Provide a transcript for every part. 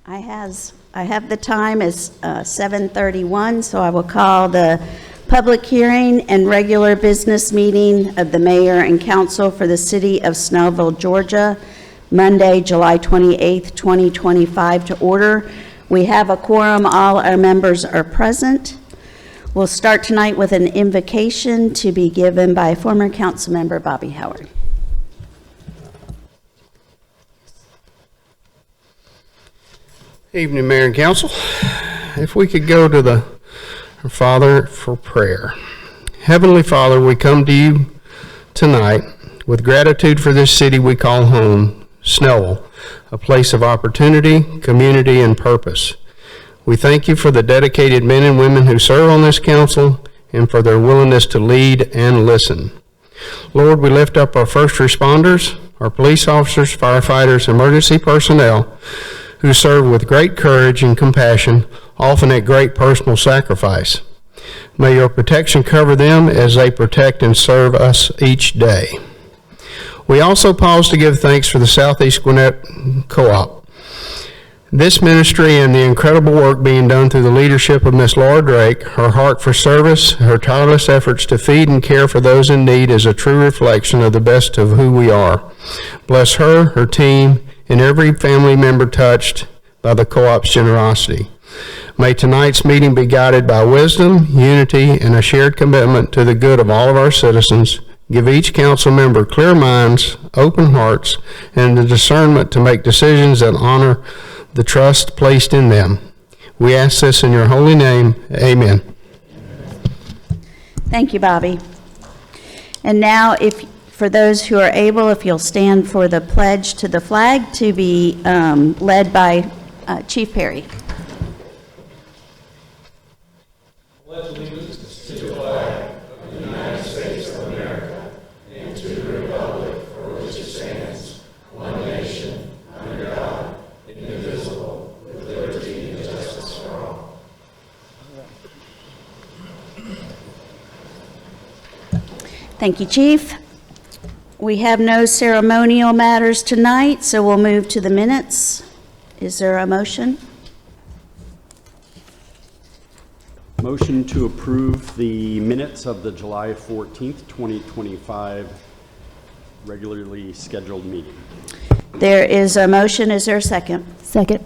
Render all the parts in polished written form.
I have the time as 7:31, so I will call the public hearing and regular business meeting of the mayor and council for the city of Snellville, Georgia, Monday, July 28th, 2025 to order. We have a quorum. All our members are present. We'll start tonight with an invocation to be given by former council member Bobby Howard. Evening, Mayor and Council. If we could go to our Father for prayer. Heavenly Father, we come to you tonight with gratitude for this city we call home, Snellville, a place of opportunity, community, and purpose. We thank you for the dedicated men and women who serve on this council and for their willingness to lead and listen. Lord, we lift up our first responders, our police officers, firefighters, emergency personnel, who serve with great courage and compassion, often at great personal sacrifice. May your protection cover them as they protect and serve us each day. We also pause to give thanks for the Southeast Gwinnett Co-op. This ministry and the incredible work being done through the leadership of Miss Laura Drake, her heart for service, her tireless efforts to feed and care for those in need is a true reflection of the best of who we are. Bless her team, and every family member touched by the co-op's generosity. May tonight's meeting be guided by wisdom, unity, and a shared commitment to the good of all of our citizens. Give each council member clear minds, open hearts, and the discernment to make decisions that honor the trust placed in them. We ask this in your holy name. Amen. Thank you, Bobby. And now, for those who are able, if you'll stand for the pledge to the flag to be led by Chief Perry. Pledge allegiance to the flag of the United States of America and to the republic for which it stands, one nation, under God, indivisible, with liberty and justice for all. Thank you, Chief. We have no ceremonial matters tonight, so we'll move to the minutes. Is there a motion? Motion to approve the minutes of the July 14th, 2025 regularly scheduled meeting. There is a motion. Is there a second? Second.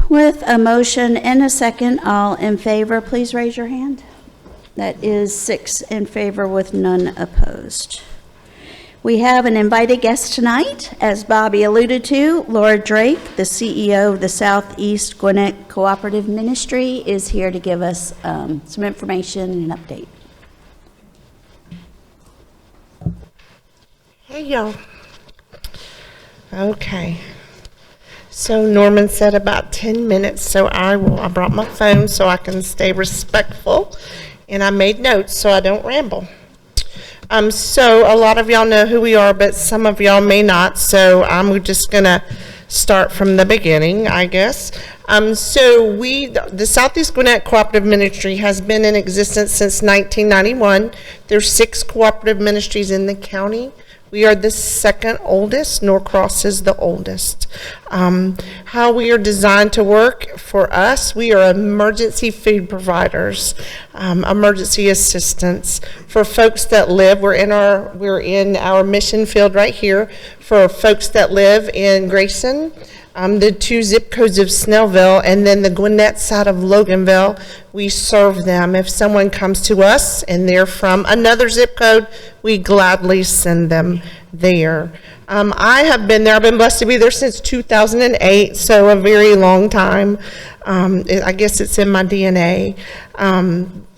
With a motion and a second, all in favor, please raise your hand. That is 6 in favor with none opposed. We have an invited guest tonight, as Bobby alluded to. Laura Drake, the CEO of the Southeast Gwinnett Cooperative Ministry, is here to give us some information and an update. Hey, y'all. Okay. So Norman said about 10 minutes, so I brought my phone so I can stay respectful, and I made notes so I don't ramble. So a lot of y'all know who we are, but some of y'all may not, so I'm just going to start from the beginning, I guess. So the Southeast Gwinnett Cooperative Ministry has been in existence since 1991. There's 6 cooperative ministries in the county. We are the second oldest. Norcross is the oldest. How we are designed to work for us, we are emergency food providers, emergency assistance for folks that live. We're in our mission field right here for folks that live in Grayson, the 2 zip codes of Snellville, and then the Gwinnett side of Loganville. We serve them. If someone comes to us and they're from another zip code, we gladly send them there. I have been there. I've been blessed to be there since 2008, so a very long time. I guess it's in my DNA.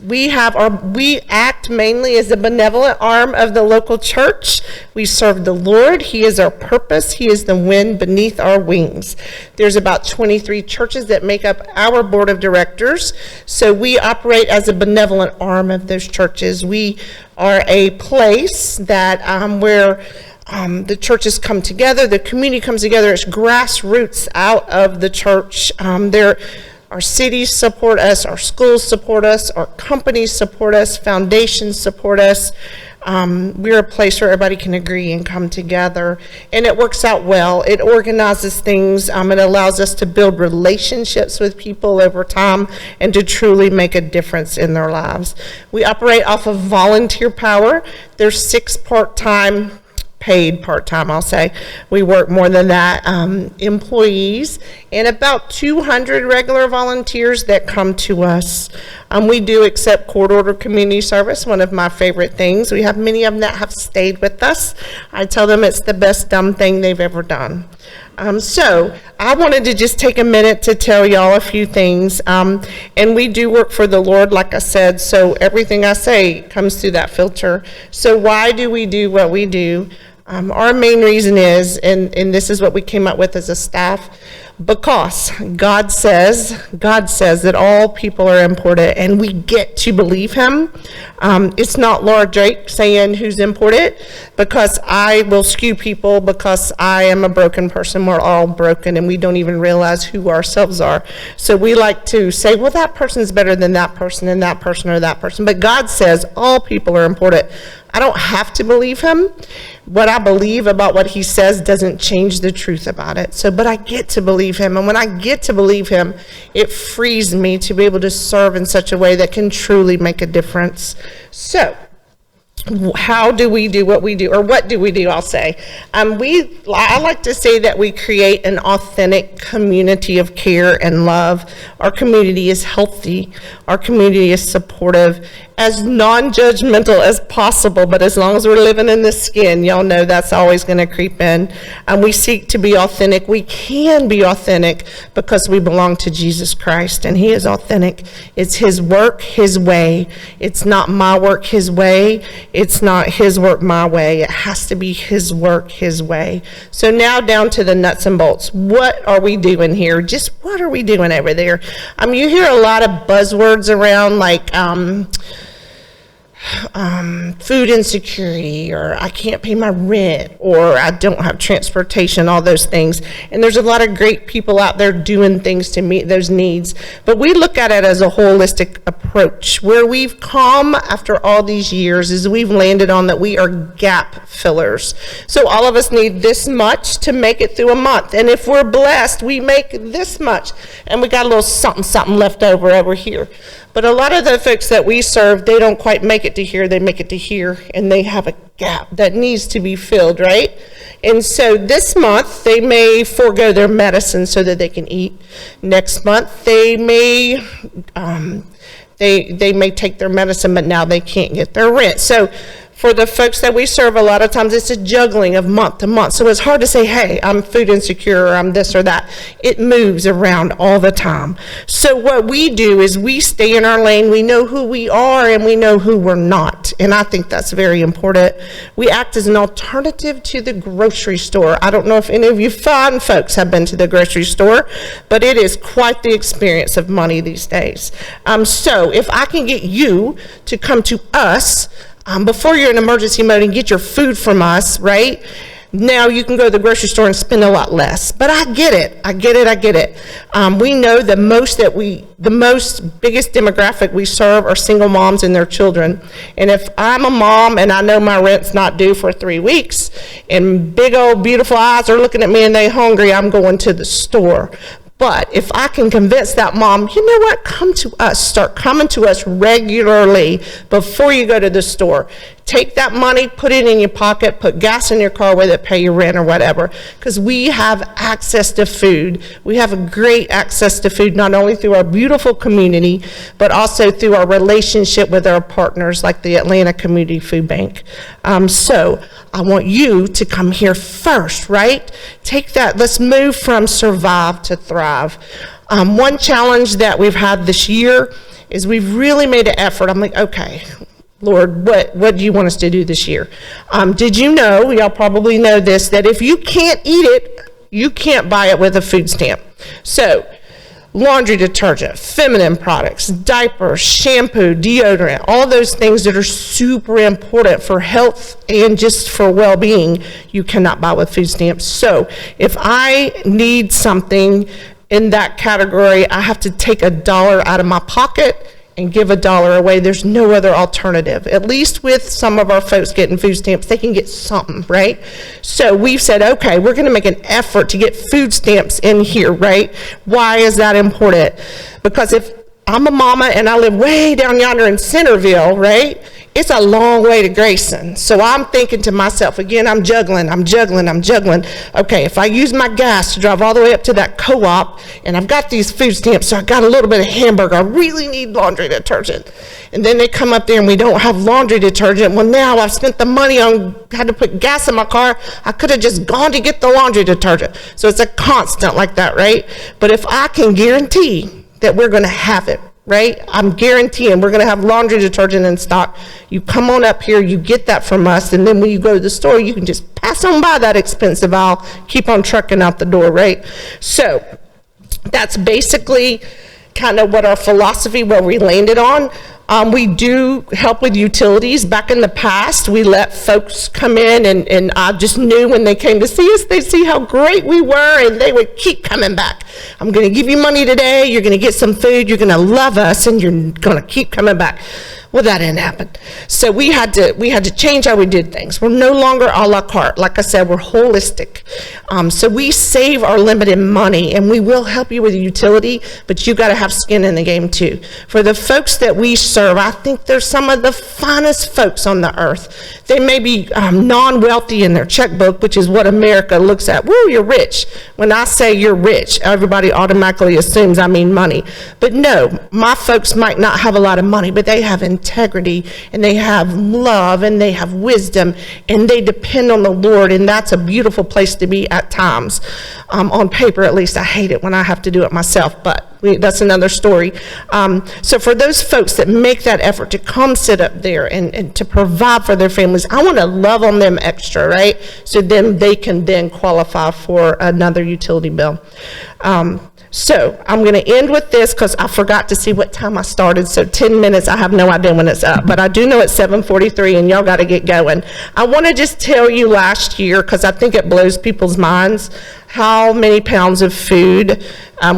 We act mainly as a benevolent arm of the local church. We serve the Lord. He is our purpose. He is the wind beneath our wings. There's about 23 churches that make up our board of directors, so we operate as a benevolent arm of those churches. We are a place that where the churches come together, the community comes together. It's grassroots out of the church. Our cities support us, our schools support us, our companies support us, foundations support us. We're a place where everybody can agree and come together, and it works out well. It organizes things. It allows us to build relationships with people over time and to truly make a difference in their lives. We operate off of volunteer power. There's 6 paid part-time, I'll say. We work more than that, employees, and about 200 regular volunteers that come to us. We do accept court-order community service, one of my favorite things. We have many of them that have stayed with us. I tell them it's the best dumb thing they've ever done. So I wanted to just take a minute to tell y'all a few things. And we do work for the Lord, like I said, so everything I say comes through that filter. So why do we do what we do? Our main reason is, and this is what we came up with as a staff, because God says that all people are important, and we get to believe him. It's not Laura Drake saying who's important, because I will skew people, because I am a broken person. We're all broken, and we don't even realize who ourselves are. So we like to say, well, that person's better than that person, and that person or that person. But God says all people are important. I don't have to believe him. What I believe about what he says doesn't change the truth about it. So, but I get to believe him. And when I get to believe him, it frees me to be able to serve in such a way that can truly make a difference. So, how do we do what we do, or what do we do, I'll say. I like to say that we create an authentic community of care and love. Our community is healthy. Our community is supportive, as non-judgmental as possible, but as long as we're living in the skin, y'all know that's always going to creep in. And we seek to be authentic. We can be authentic because we belong to Jesus Christ, and he is authentic. It's his work, his way. It's not my work, his way. It's not his work, my way. It has to be his work, his way. So now down to the nuts and bolts. What are we doing here? Just what are we doing over there? You hear a lot of buzzwords around, like food insecurity, or I can't pay my rent, or I don't have transportation, all those things. And there's a lot of great people out there doing things to meet those needs. But we look at it as a holistic approach. Where we've come after all these years is we've landed on that we are gap fillers. So all of us need this much to make it through a month. And if we're blessed, we make this much. And we got a little something left over here. But a lot of the folks that we serve, they don't quite make it to here, they make it to here, and they have a gap that needs to be filled, right? And so this month, they may forego their medicine so that they can eat. Next month, they may take their medicine, but now they can't get their rent. So for the folks that we serve, a lot of times it's a juggling of month to month. So it's hard to say, hey, I'm food insecure, or I'm this or that. It moves around all the time. So what we do is we stay in our lane. We know who we are and we know who we're not. And I think that's very important. We act as an alternative to the grocery store. I don't know if any of you fine folks have been to the grocery store, but it is quite the experience of money these days. So if I can get you to come to us, before you're in emergency mode and get your food from us, right? Now you can go to the grocery store and spend a lot less. But I get it. We know the biggest demographic we serve are single moms and their children. And if I'm a mom and I know my rent's not due for 3 weeks, and big old beautiful eyes are looking at me and they hungry, I'm going to the store. But if I can convince that mom, you know what, come to us, start coming to us regularly before you go to the store. Take that money, put it in your pocket, put gas in your car with it, pay your rent or whatever, because we have access to food. We have a great access to food, not only through our beautiful community, but also through our relationship with our partners like the Atlanta Community Food Bank. So I want you to come here first, right? Take that, let's move from survive to thrive. One challenge that we've had this year is we've really made an effort. I'm like, okay, Lord, what do you want us to do this year? Did you know, y'all probably know this, that if you can't eat it, you can't buy it with a food stamp. So laundry detergent, feminine products, diapers, shampoo, deodorant, all those things that are super important for health and just for well-being, you cannot buy with food stamps. So if I need something in that category, I have to take $1 out of my pocket and give $1 away. There's no other alternative. At least with some of our folks getting food stamps, they can get something, right? So we've said, okay, we're gonna make an effort to get food stamps in here, right? Why is that important? Because if I'm a mama and I live way down yonder in Snellville, right? It's a long way to Grayson. So I'm thinking to myself, again, I'm juggling. Okay, if I use my gas to drive all the way up to that co-op, and I've got these food stamps, so I got a little bit of hamburger, I really need laundry detergent. And then they come up there and we don't have laundry detergent. Well, now I've spent the money on, had to put gas in my car. I could have just gone to get the laundry detergent. So it's a constant like that, right? But if I can guarantee that we're gonna have it, right? I'm guaranteeing we're going to have laundry detergent in stock. You come on up here, you get that from us, and then when you go to the store, you can just pass on by that expensive aisle, keep on trucking out the door, right? So that's basically kind of what our philosophy, where we landed on. We do help with utilities. Back in the past, we let folks come in, and I just knew when they came to see us, they'd see how great we were, and they would keep coming back. I'm going to give you money today, you're going to get some food, you're going to love us, and you're going to keep coming back. Well, that didn't happen. So we had to change how we did things. We're no longer a la carte. Like I said, we're holistic. So we save our limited money, and we will help you with utility, but you got to have skin in the game too. For the folks that we serve, I think they're some of the finest folks on the earth. They may be non-wealthy in their checkbook, which is what America looks at. Woo, you're rich. When I say you're rich, everybody automatically assumes I mean money. But no, my folks might not have a lot of money, but they have integrity, and they have love, and they have wisdom, and they depend on the Lord, and that's a beautiful place to be at times. On paper, at least. I hate it when I have to do it myself, but that's another story. So for those folks that make that effort to come sit up there and to provide for their families, I want to love on them extra, right? So then they can then qualify for another utility bill. So I'm going to end with this because I forgot to see what time I started. So 10 minutes, I have no idea when it's up, but I do know it's 7:43 and y'all got to get going. I want to just tell you last year, because I think it blows people's minds, how many pounds of food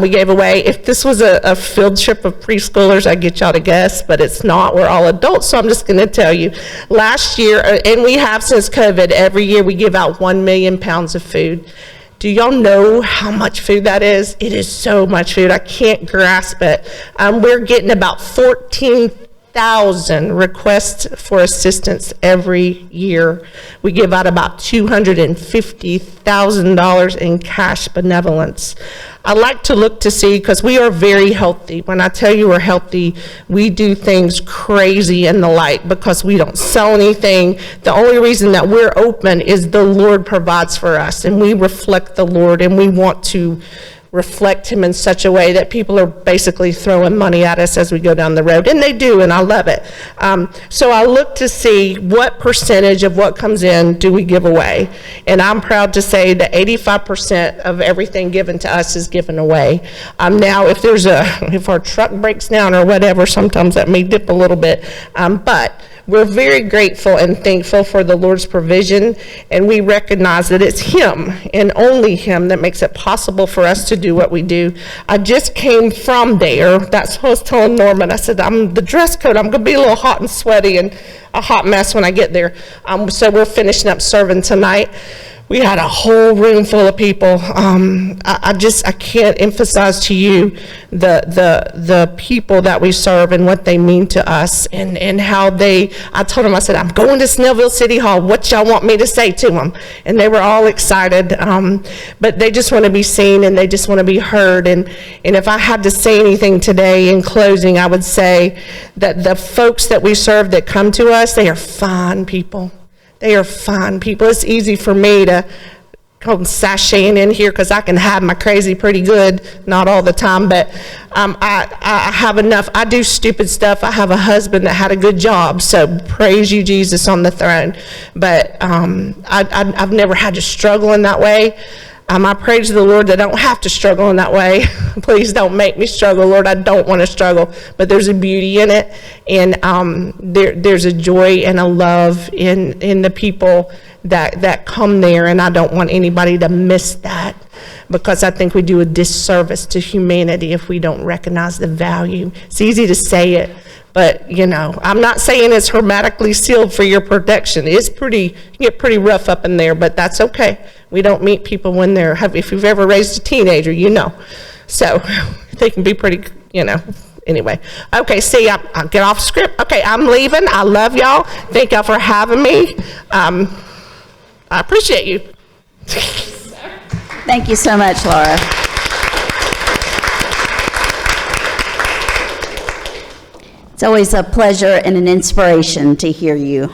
we gave away. If this was a field trip of preschoolers, I'd get y'all to guess, but it's not. We're all adults, so I'm just going to tell you. Last year, and we have since COVID, every year we give out 1 million pounds of food. Do y'all know how much food that is? It is so much food. I can't grasp it. We're getting about 14,000 requests for assistance every year. We give out about $250,000 in cash benevolence. I like to look to see, because we are very healthy. When I tell you we're healthy, we do things crazy and the like because we don't sell anything. The only reason that we're open is the Lord provides for us, and we reflect the Lord, and we want to reflect him in such a way that people are basically throwing money at us as we go down the road, and they do, and I love it. So I look to see what percentage of what comes in do we give away, and I'm proud to say that 85% of everything given to us is given away. Now if our truck breaks down or whatever, sometimes that may dip a little bit, but we're very grateful and thankful for the Lord's provision, and we recognize that it's him and only him that makes it possible for us to do what we do. I just came from there. That's what I was telling Norman. I said, the dress code, I'm going to be a little hot and sweaty and a hot mess when I get there. So we're finishing up serving tonight. We had a whole room full of people. I can't emphasize to you the people that we serve and what they mean to us, and how I told them, I said, I'm going to Snellville City Hall. What y'all want me to say to them? And they were all excited, but they just want to be seen, and they just want to be heard. And if I had to say anything today in closing, I would say that the folks that we serve that come to us, they are fine people. They are fine people. It's easy for me to come sashaying in here because I can hide my crazy pretty good, not all the time, but I have enough. I do stupid stuff. I have a husband that had a good job, so praise you, Jesus, on the throne. But I've never had to struggle in that way. I praise the Lord that I don't have to struggle in that way. Please don't make me struggle, Lord. I don't want to struggle, but there's a beauty in it, and there's a joy and a love in the people that come there, and I don't want anybody to miss that, because I think we do a disservice to humanity if we don't recognize the value. It's easy to say it, but, you know, I'm not saying it's hermetically sealed for your protection. It's pretty, you get pretty rough up in there, but that's okay. We don't meet people when they're, if you've ever raised a teenager, you know. So they can be pretty, you know, anyway. Okay, see, I'll get off script. Okay, I'm leaving. I love y'all. Thank y'all for having me. I appreciate you. Thank you so much, Laura. It's always a pleasure and an inspiration to hear you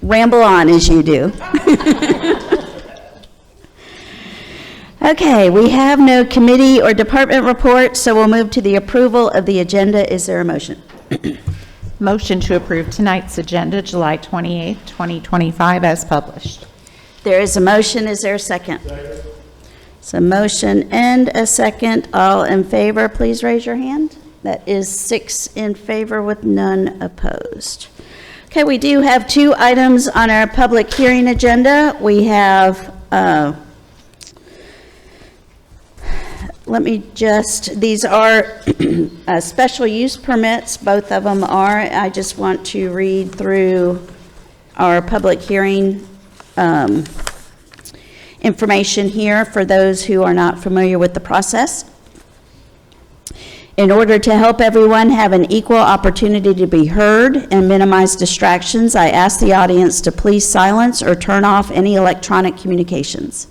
ramble on as you do. Okay, we have no committee or department reports, so we'll move to the approval of the agenda. Is there a motion? Motion to approve tonight's agenda, July 28, 2025, as published. There is a motion. Is there a second? Second. So motion and a second. All in favor, please raise your hand. That is 6 in favor with none opposed. Okay, we do have 2 items on our public hearing agenda. We have, these are special use permits, both of them are. I just want to read through our public hearing information here for those who are not familiar with the process. In order to help everyone have an equal opportunity to be heard and minimize distractions, I ask the audience to please silence or turn off any electronic communications.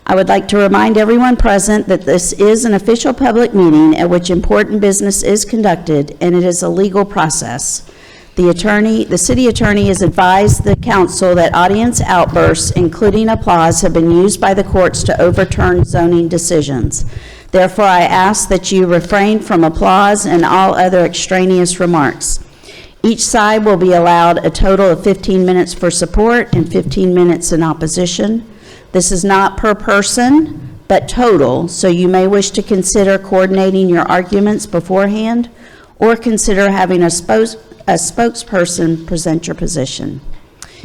I would like to remind everyone present that this is an official public meeting at which important business is conducted, and it is a legal process. The city attorney has advised the council that audience outbursts, including applause, have been used by the courts to overturn zoning decisions. Therefore, I ask that you refrain from applause and all other extraneous remarks. Each side will be allowed a total of 15 minutes for support and 15 minutes in opposition. This is not per person, but total, so you may wish to consider coordinating your arguments beforehand or consider having a spokesperson present your position.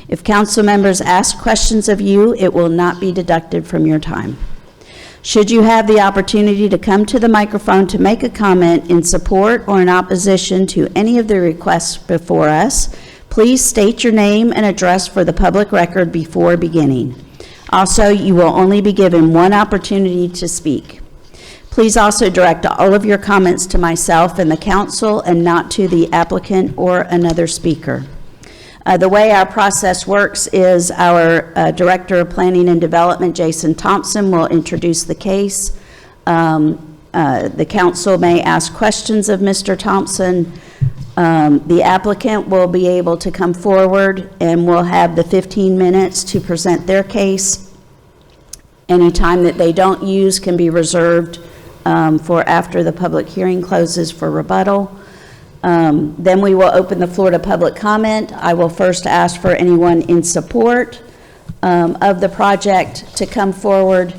If council members ask questions of you, it will not be deducted from your time. Should you have the opportunity to come to the microphone to make a comment in support or in opposition to any of the requests before us, please state your name and address for the public record before beginning. Also, you will only be given 1 opportunity to speak. Please also direct all of your comments to myself and the council and not to the applicant or another speaker. The way our process works is our Director of Planning and Development, Jason Thompson, will introduce the case. The council may ask questions of Mr. Thompson. The applicant will be able to come forward and will have the 15 minutes to present their case. Any time that they don't use can be reserved for after the public hearing closes for rebuttal. Then we will open the floor to public comment. I will first ask for anyone in support of the project to come forward,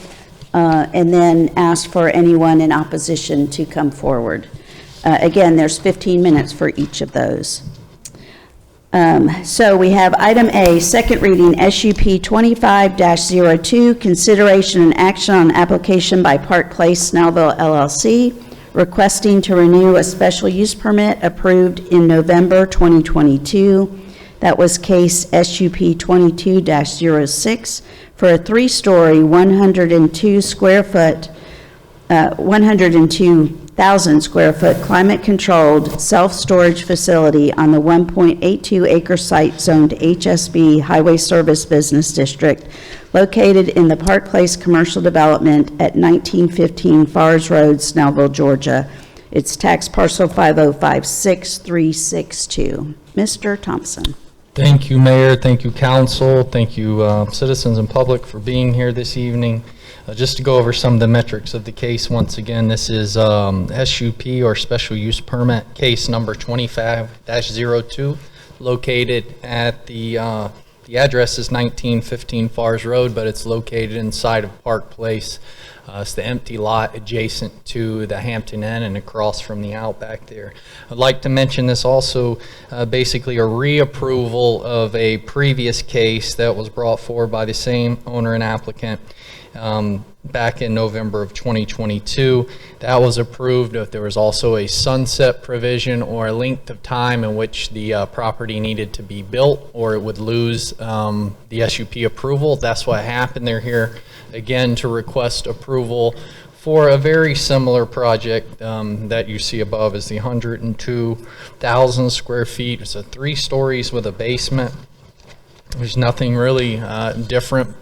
and then ask for anyone in opposition to come forward. Again, there's 15 minutes for each of those. So we have item A, second reading, SUP 25-02, consideration and action on application by Park Place Snellville LLC, requesting to renew a special use permit approved in November 2022. That was case SUP 22-06 for a 3-story, 102,000 square foot climate-controlled self-storage facility on the 1.82 acre site zoned HSB Highway Service Business District, located in the Park Place Commercial Development at 1915 Fars Road, Snellville, Georgia. It's tax parcel 5056362. Mr. Thompson. Thank you, Mayor. Thank you, Council. Thank you, citizens and public, for being here this evening. Just to go over some of the metrics of the case once again, this is SUP, or Special Use Permit, case number 25-02, located at the address is 1915 Fars Road, but it's located inside of Park Place. It's the empty lot adjacent to the Hampton Inn and across from the Outback there. I'd like to mention this also basically a reapproval of a previous case that was brought forward by the same owner and applicant back in November of 2022. That was approved if there was also a sunset provision or a length of time in which the property needed to be built or it would lose the SUP approval. That's what happened. They're here again to request approval for a very similar project that you see above is the 102,000 square feet. It's a 3 stories with a basement. There's nothing really different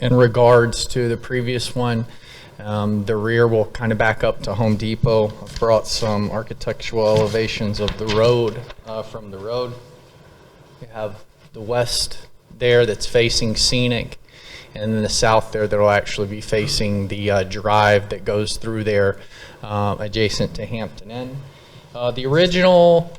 in regards to the previous one. The rear will kind of back up to Home Depot. I've brought some architectural elevations of the road from the road. You have the west there that's facing scenic, and then the south there that will actually be facing the drive that goes through there adjacent to Hampton Inn. The original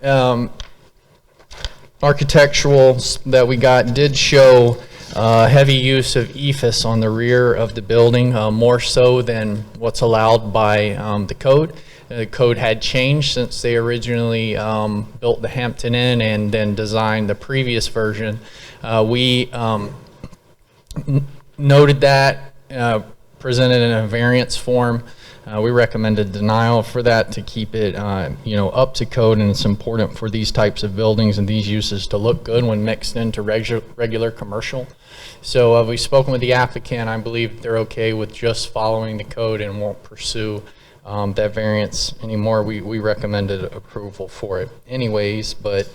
architecturals that we got did show heavy use of ephes on the rear of the building, more so than what's allowed by the code. The code had changed since they originally built the Hampton Inn and then designed the previous version. We noted that, presented in a variance form. We recommended denial for that to keep it, up to code, and it's important for these types of buildings and these uses to look good when mixed into regular commercial. So we've spoken with the applicant. I believe they're okay with just following the code and won't pursue that variance anymore. We recommended approval for it anyways, but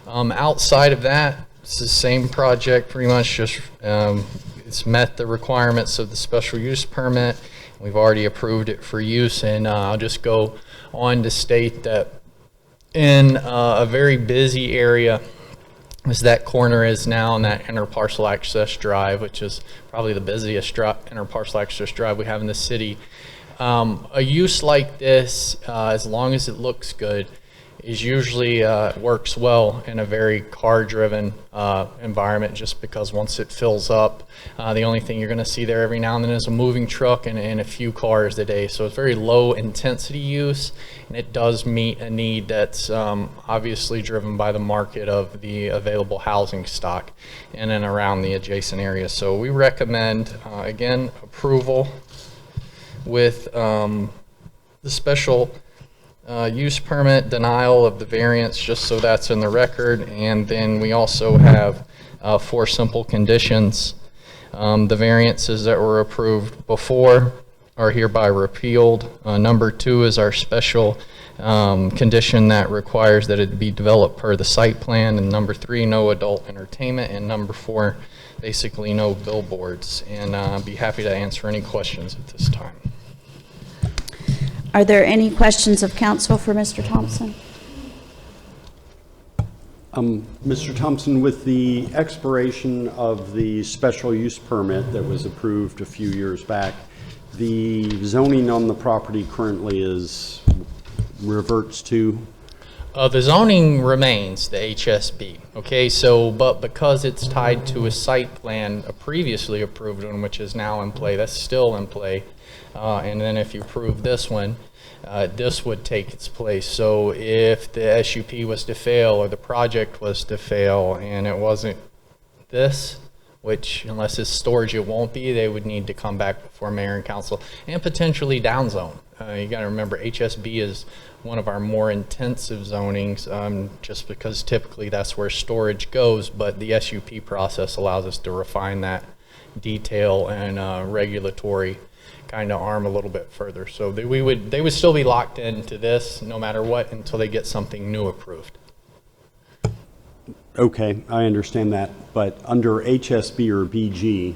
outside of that, it's the same project pretty much, just it's met the requirements of the special use permit. We've already approved it for use, and I'll just go on to state that in a very busy area, as that corner is now, and that interparcel access drive, which is probably the busiest interparcel access drive we have in the city. A use like this, as long as it looks good, is usually works well in a very car-driven environment, just because once it fills up, the only thing you're going to see there every now and then is a moving truck and a few cars a day. So it's very low intensity use, and it does meet a need that's obviously driven by the market of the available housing stock in and around the adjacent area. So we recommend, again, approval with the special use permit, denial of the variance, just so that's in the record. And then we also have 4 simple conditions. The variances that were approved before are hereby repealed. Number 2 is our special condition that requires that it be developed per the site plan. And number 3, no adult entertainment. And number 4, basically no billboards. And I'd be happy to answer any questions at this time. Are there any questions of council for Mr. Thompson? Mr. Thompson, with the expiration of the special use permit that was approved a few years back, the zoning on the property currently reverts to? The zoning remains the HSB, okay? So, but because it's tied to a site plan, a previously approved one, which is now in play, that's still in play. And then if you approve this one, this would take its place. So if the SUP was to fail or the project was to fail and it wasn't this, which unless it's storage it won't be, they would need to come back before mayor and council and potentially downzone. You got to remember, HSB is one of our more intensive zonings, just because typically that's where storage goes, but the SUP process allows us to refine that detail and regulatory kind of arm a little bit further. So they would still be locked into this no matter what until they get something new approved. Okay, I understand that, but under HSB or BG,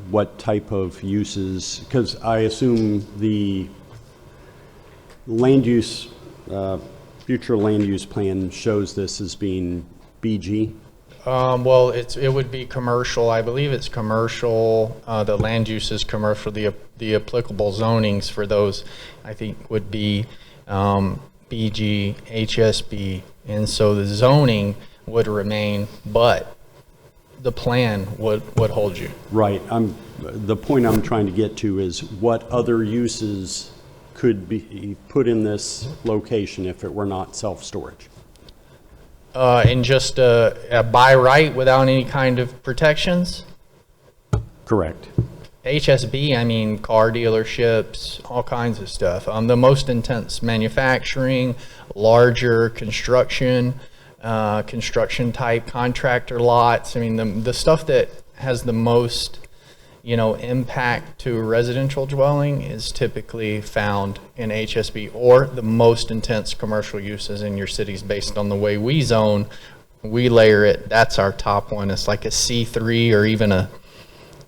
what type of uses? Because I assume the land use, future land use plan shows this as being BG. Well, it would be commercial. I believe it's commercial. The land use is commercial. The applicable zonings for those, I think, would be BG, HSB, and so the zoning would remain, but the plan would hold you. Right. The point I'm trying to get to is what other uses could be put in this location if it were not self-storage? And just a by right without any kind of protections? Correct. HSB, I mean, car dealerships, all kinds of stuff. The most intense manufacturing, larger construction, construction type contractor lots. I mean, the stuff that has the most, impact to a residential dwelling is typically found in HSB, or the most intense commercial uses in your cities based on the way we zone. We layer it. That's our top one. It's like a C3 or even a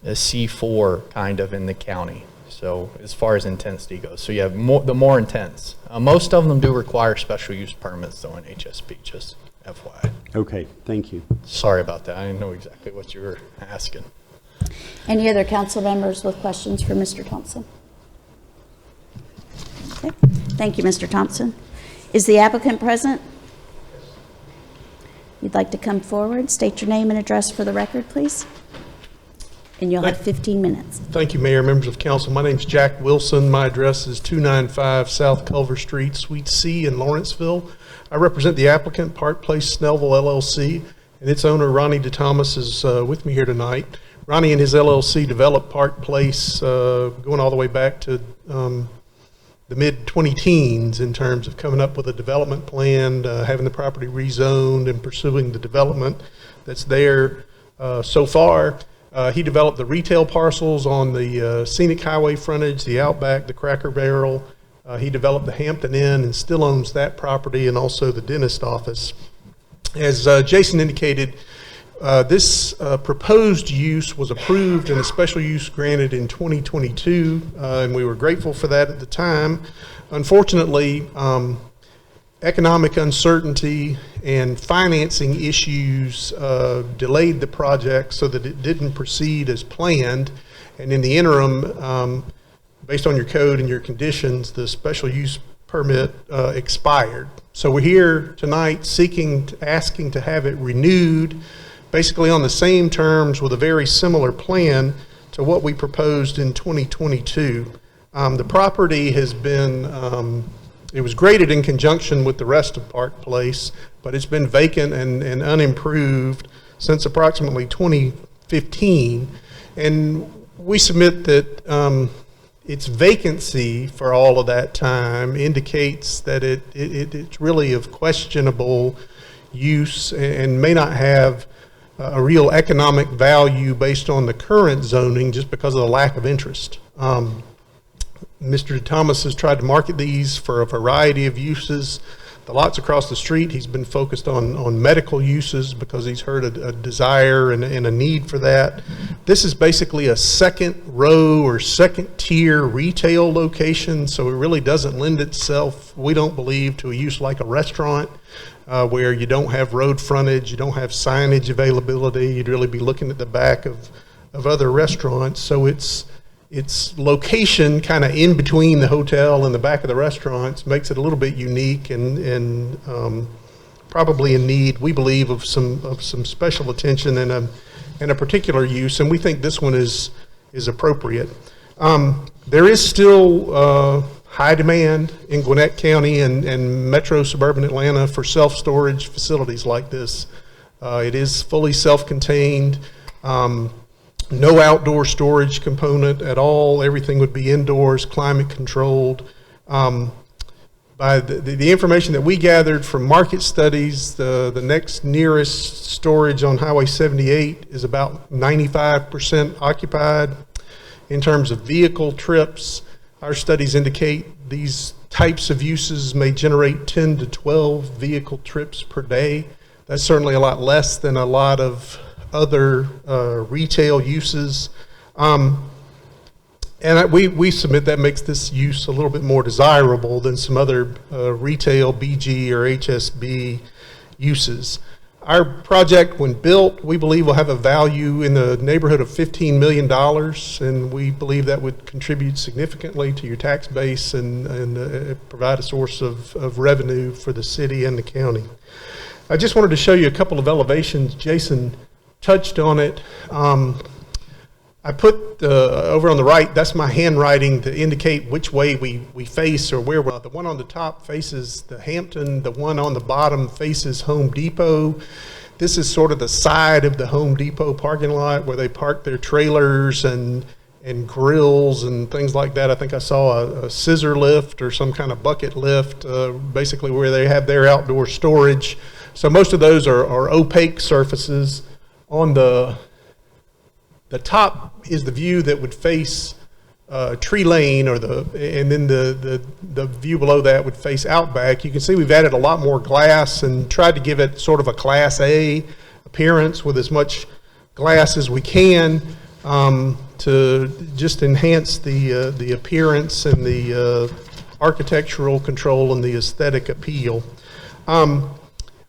C4 kind of in the county. So as far as intensity goes, so you have the more intense. Most of them do require special use permits though in HSB, just FYI. Okay, thank you. Sorry about that. I didn't know exactly what you were asking. Any other council members with questions for Mr. Thompson? Okay. Thank you, Mr. Thompson. Is the applicant present? You'd like to come forward, state your name and address for the record, please? And you'll have 15 minutes. Thank you, Mayor, members of council. My name's Jack Wilson. My address is 295 South Culver Street, Suite C in Lawrenceville. I represent the applicant, Park Place Snellville LLC, and its owner, Ronnie DeThomas, is with me here tonight. Ronnie and his LLC developed Park Place going all the way back to the mid-20-teens in terms of coming up with a development plan, having the property rezoned, and pursuing the development that's there so far. He developed the retail parcels on the Scenic Highway frontage, the Outback, the Cracker Barrel. He developed the Hampton Inn and still owns that property, and also the dentist office. As Jason indicated, this proposed use was approved and a special use granted in 2022, and we were grateful for that at the time. Unfortunately, economic uncertainty and financing issues delayed the project so that it didn't proceed as planned. And in the interim, based on your code and your conditions, the special use permit expired. So we're here tonight asking to have it renewed, basically on the same terms with a very similar plan to what we proposed in 2022. The property has been, it was graded in conjunction with the rest of Park Place, but it's been vacant and unimproved since approximately 2015. And we submit that its vacancy for all of that time indicates that it's really of questionable use and may not have a real economic value based on the current zoning just because of the lack of interest. Mr. Thomas has tried to market these for a variety of uses. The lots across the street, he's been focused on medical uses because he's heard a desire and a need for that. This is basically a second row or second tier retail location, so it really doesn't lend itself, we don't believe, to a use like a restaurant where you don't have road frontage, you don't have signage availability. You'd really be looking at the back of other restaurants. So its location kind of in between the hotel and the back of the restaurants makes it a little bit unique and probably in need, we believe, of some special attention and a particular use, and we think this one is appropriate. There is still high demand in Gwinnett County and metro suburban Atlanta for self-storage facilities like this. It is fully self-contained. No outdoor storage component at all. Everything would be indoors, climate controlled. By the information that we gathered from market studies, the next nearest storage on Highway 78 is about 95% occupied. In terms of vehicle trips, our studies indicate these types of uses may generate 10 to 12 vehicle trips per day. That's certainly a lot less than a lot of other retail uses. And we submit that makes this use a little bit more desirable than some other retail BG or HSB uses. Our project, when built, we believe will have a value in the neighborhood of $15 million, and we believe that would contribute significantly to your tax base and provide a source of revenue for the city and the county. I just wanted to show you a couple of elevations. Jason touched on it. I put over on the right, that's my handwriting to indicate which way we face or where we're. The one on the top faces the Hampton, the one on the bottom faces Home Depot. This is sort of the side of the Home Depot parking lot where they park their trailers and grills and things like that. I think I saw a scissor lift or some kind of bucket lift, basically where they have their outdoor storage. So most of those are opaque surfaces. On the top is the view that would face Tree Lane, and then the view below that would face Outback. You can see we've added a lot more glass and tried to give it sort of a Class A appearance with as much glass as we can to just enhance the appearance and the architectural control and the aesthetic appeal.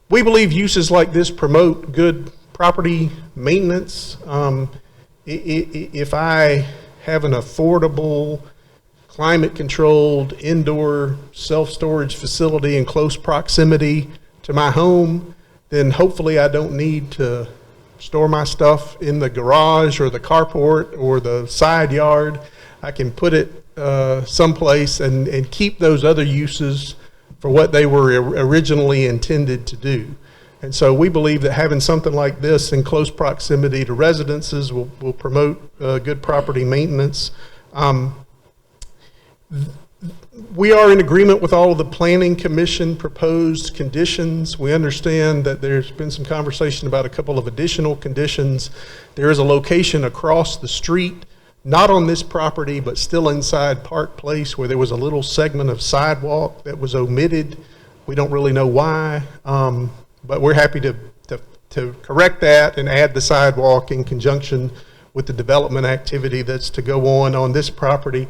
We believe uses like this promote good property maintenance. If I have an affordable, climate-controlled, indoor self-storage facility in close proximity to my home, then hopefully I don't need to store my stuff in the garage or the carport or the side yard. I can put it someplace and keep those other uses for what they were originally intended to do. And so we believe that having something like this in close proximity to residences will promote good property maintenance. We are in agreement with all of the Planning Commission proposed conditions. We understand that there's been some conversation about a couple of additional conditions. There is a location across the street, not on this property, but still inside Park Place, where there was a little segment of sidewalk that was omitted. We don't really know why. But we're happy to correct that and add the sidewalk in conjunction with the development activity that's to go on this property.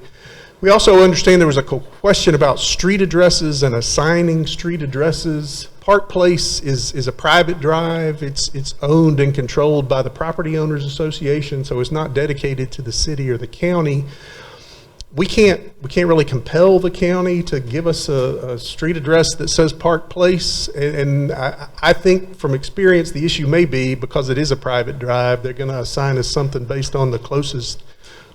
We also understand there was a question about street addresses and assigning street addresses. Park Place is a private drive. It's owned and controlled by the Property Owners Association, so it's not dedicated to the city or the county. We can't really compel the county to give us a street address that says Park Place, and I think from experience the issue may be because it is a private drive, they're going to assign us something based on the closest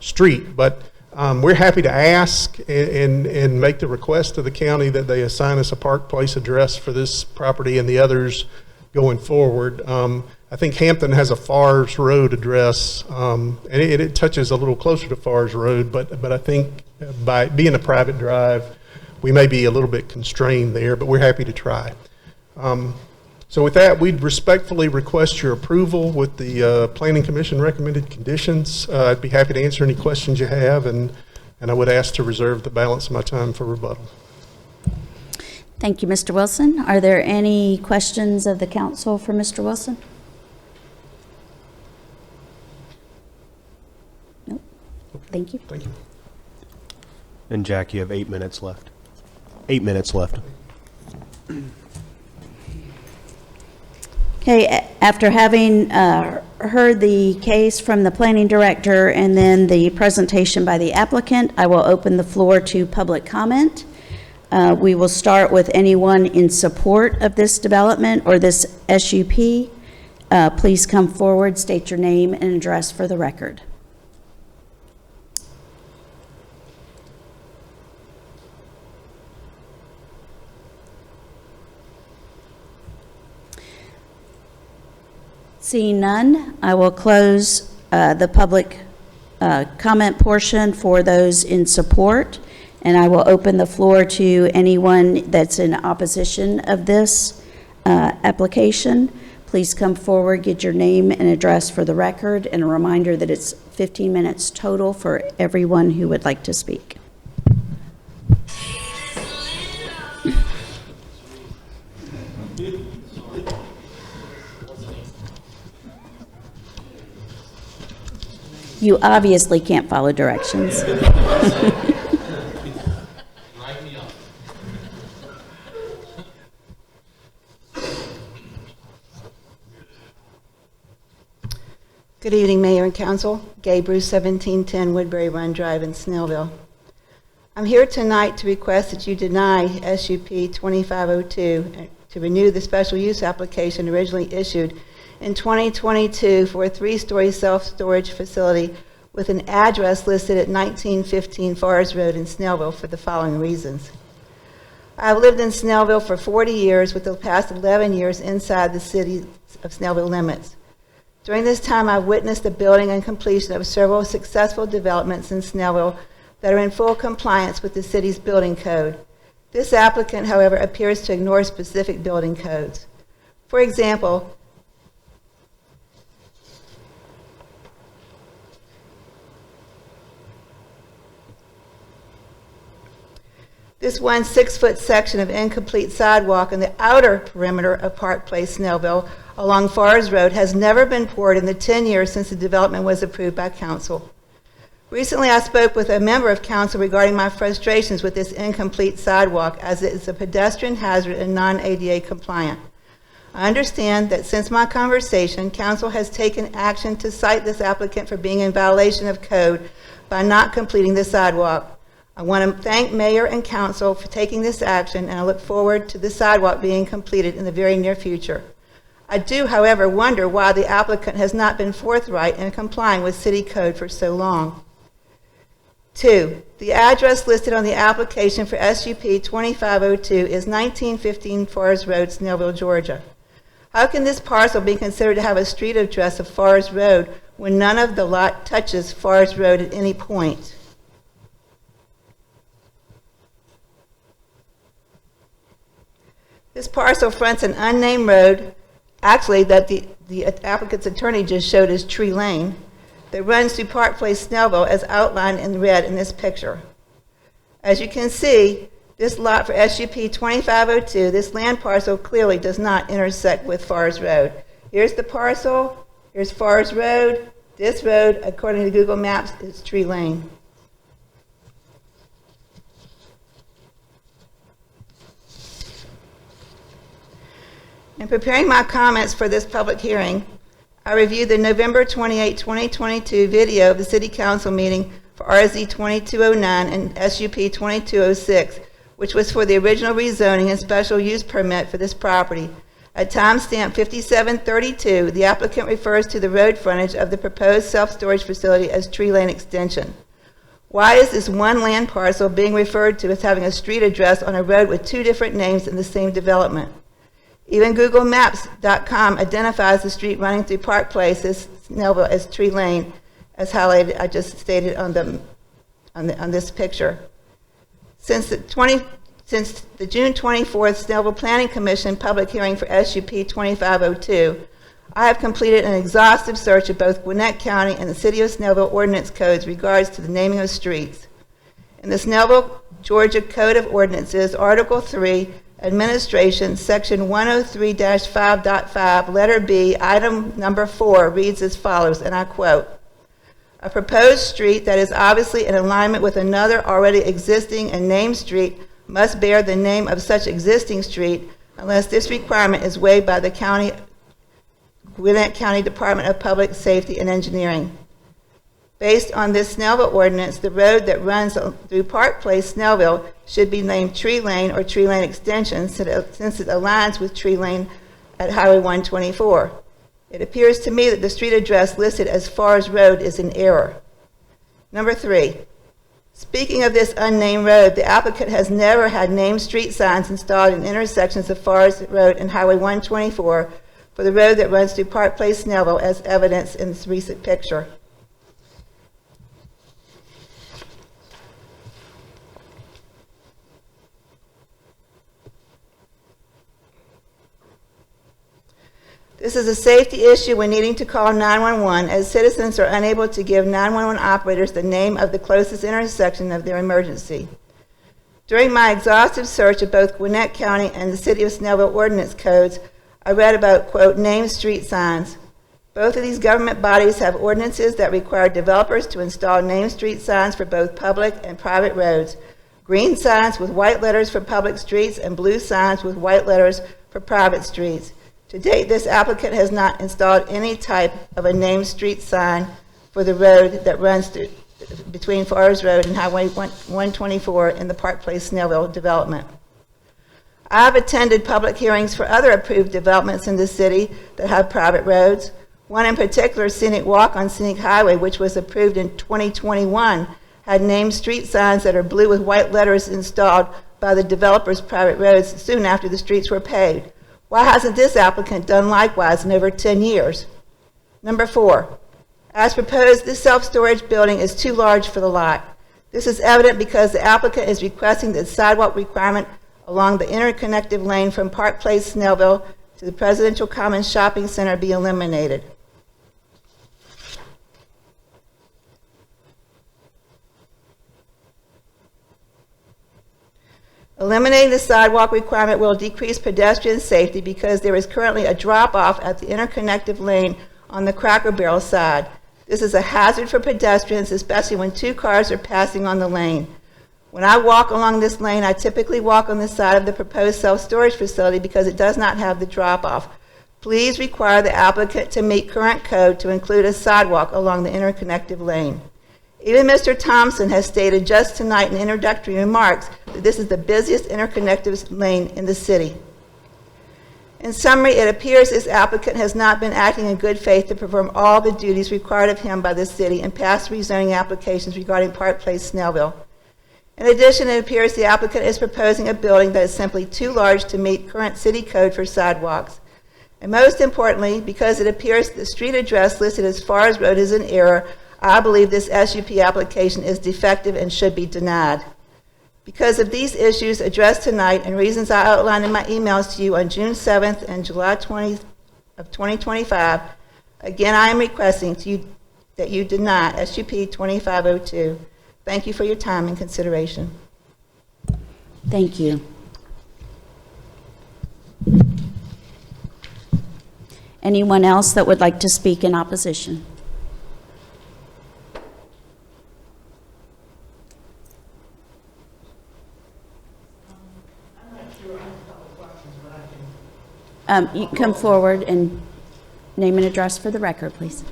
street. But we're happy to ask and make the request to the county that they assign us a Park Place address for this property and the others going forward. I think Hampton has a Fars Road address, and it touches a little closer to Fars Road, but I think by being a private drive, we may be a little bit constrained there, but we're happy to try. So with that, we'd respectfully request your approval with the Planning Commission recommended conditions. I'd be happy to answer any questions you have, and I would ask to reserve the balance of my time for rebuttal. Thank you, Mr. Wilson. Are there any questions of the council for Mr. Wilson? Nope. Thank you. Thank you. And Jack, you have 8 minutes left. 8 minutes left. Okay, after having heard the case from the planning director and then the presentation by the applicant, I will open the floor to public comment. We will start with anyone in support of this development or this SUP. Please come forward, state your name and address for the record. Seeing none, I will close the public comment portion for those in support, and I will open the floor to anyone that's in opposition of this application. Please come forward, get your name and address for the record, and a reminder that it's 15 minutes total for everyone who would like to speak. You obviously can't follow directions. Good evening, Mayor and Council. Gay Bruce, 1710 Woodbury Run Drive in Snellville. I'm here tonight to request that you deny SUP 2502 to renew the special use application originally issued in 2022 for a 3-story self-storage facility with an address listed at 1915 Forest Road in Snellville for the following reasons. I have lived in Snellville for 40 years, with the past 11 years inside the city of Snellville limits. During this time, I've witnessed the building and completion of several successful developments in Snellville that are in full compliance with the city's building code. This applicant, however, appears to ignore specific building codes. For example, this one 6-foot section of incomplete sidewalk in the outer perimeter of Park Place, Snellville, along Forest Road, has never been poured in the 10 years since the development was approved by council. Recently, I spoke with a member of council regarding my frustrations with this incomplete sidewalk, as it is a pedestrian hazard and non-ADA compliant. I understand that since my conversation, council has taken action to cite this applicant for being in violation of code by not completing the sidewalk. I want to thank Mayor and Council for taking this action, and I look forward to the sidewalk being completed in the very near future. I do, however, wonder why the applicant has not been forthright in complying with city code for so long. 2, the address listed on the application for SUP 2502 is 1915 Forest Road, Snellville, Georgia. How can this parcel be considered to have a street address of Forest Road when none of the lot touches Forest Road at any point? This parcel fronts an unnamed road, actually that the applicant's attorney just showed as Tree Lane, that runs through Park Place, Snellville, as outlined in red in this picture. As you can see, this lot for SUP 2502, this land parcel clearly does not intersect with Forest Road. Here's the parcel, here's Forest Road. This road, according to Google Maps, is Tree Lane. In preparing my comments for this public hearing, I reviewed the November 28, 2022 video of the City Council meeting for RZ 2209 and SUP 2206, which was for the original rezoning and special use permit for this property. At timestamp 5732, the applicant refers to the road frontage of the proposed self-storage facility as Tree Lane Extension. Why is this one land parcel being referred to as having a street address on a road with 2 different names in the same development? Even Google Maps.com identifies the street running through Park Place as Snellville as Tree Lane, as highlighted, I just stated on this picture. Since the June 24th Snellville Planning Commission public hearing for SUP 2502, I have completed an exhaustive search of both Gwinnett County and the City of Snellville ordinance codes regards to the naming of streets. In the Snellville, Georgia Code of Ordinances, Article 3, Administration, Section 103-5.5, letter B, item number 4, reads as follows, and I quote, "A proposed street that is obviously in alignment with another already existing and named street must bear the name of such existing street unless this requirement is waived by the Gwinnett County Department of Public Safety and Engineering." Based on this Snellville ordinance, the road that runs through Park Place, Snellville, should be named Tree Lane or Tree Lane Extension since it aligns with Tree Lane at Highway 124. It appears to me that the street address listed as Forest Road is in error. Number 3, speaking of this unnamed road, the applicant has never had named street signs installed in intersections of Forest Road and Highway 124 for the road that runs through Park Place, Snellville, as evidenced in this recent picture. This is a safety issue when needing to call 911, as citizens are unable to give 911 operators the name of the closest intersection of their emergency. During my exhaustive search of both Gwinnett County and the City of Snellville ordinance codes, I read about, quote, named street signs. Both of these government bodies have ordinances that require developers to install named street signs for both public and private roads. Green signs with white letters for public streets and blue signs with white letters for private streets. To date, this applicant has not installed any type of a named street sign for the road that runs through, between Forest Road and Highway 124 in the Park Place Snellville development. I've attended public hearings for other approved developments in the city that have private roads. One in particular, Scenic Walk on Scenic Highway, which was approved in 2021, had named street signs that are blue with white letters installed by the developer's private roads soon after the streets were paved. Why hasn't this applicant done likewise in over 10 years? Number 4, as proposed, this self-storage building is too large for the lot. This is evident because the applicant is requesting the sidewalk requirement along the interconnective lane from Park Place, Snellville to the Presidential Commons Shopping Center be eliminated. Eliminating the sidewalk requirement will decrease pedestrian safety because there is currently a drop-off at the interconnective lane on the Cracker Barrel side. This is a hazard for pedestrians, especially when 2 cars are passing on the lane. When I walk along this lane, I typically walk on the side of the proposed self-storage facility because it does not have the drop-off. Please require the applicant to meet current code to include a sidewalk along the interconnective lane. Even Mr. Thompson has stated just tonight in introductory remarks that this is the busiest interconnective lane in the city. In summary, it appears this applicant has not been acting in good faith to perform all the duties required of him by the city in past rezoning applications regarding Park Place, Snellville. In addition, it appears the applicant is proposing a building that is simply too large to meet current city code for sidewalks. And most importantly, because it appears the street address listed as Forest Road is in error, I believe this SUP application is defective and should be denied. Because of these issues addressed tonight and reasons I outlined in my emails to you on June 7th and July 20th of 2025, again I am requesting that you deny SUP 2502. Thank you for your time and consideration. Thank you. Anyone else that would like to speak in opposition? You can come forward and name and address for the record, please.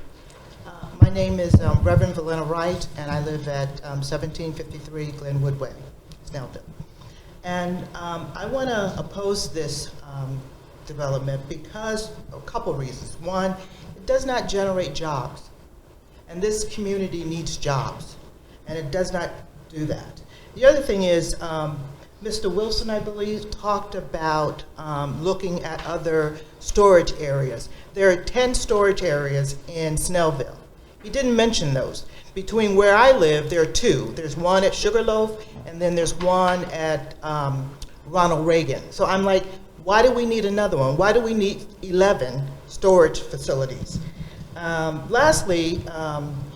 My name is Reverend Valena Wright, and I live at 1753 Glenwood Way, Snellville. And I want to oppose this development because a couple reasons. One, it does not generate jobs, and this community needs jobs, and it does not do that. The other thing is, Mr. Wilson, I believe, talked about looking at other storage areas. There are 10 storage areas in Snellville. He didn't mention those. Between where I live, there are 2. There's one at Sugarloaf, and then there's one at Ronald Reagan. So I'm like, why do we need another one? Why do we need 11 storage facilities? Lastly,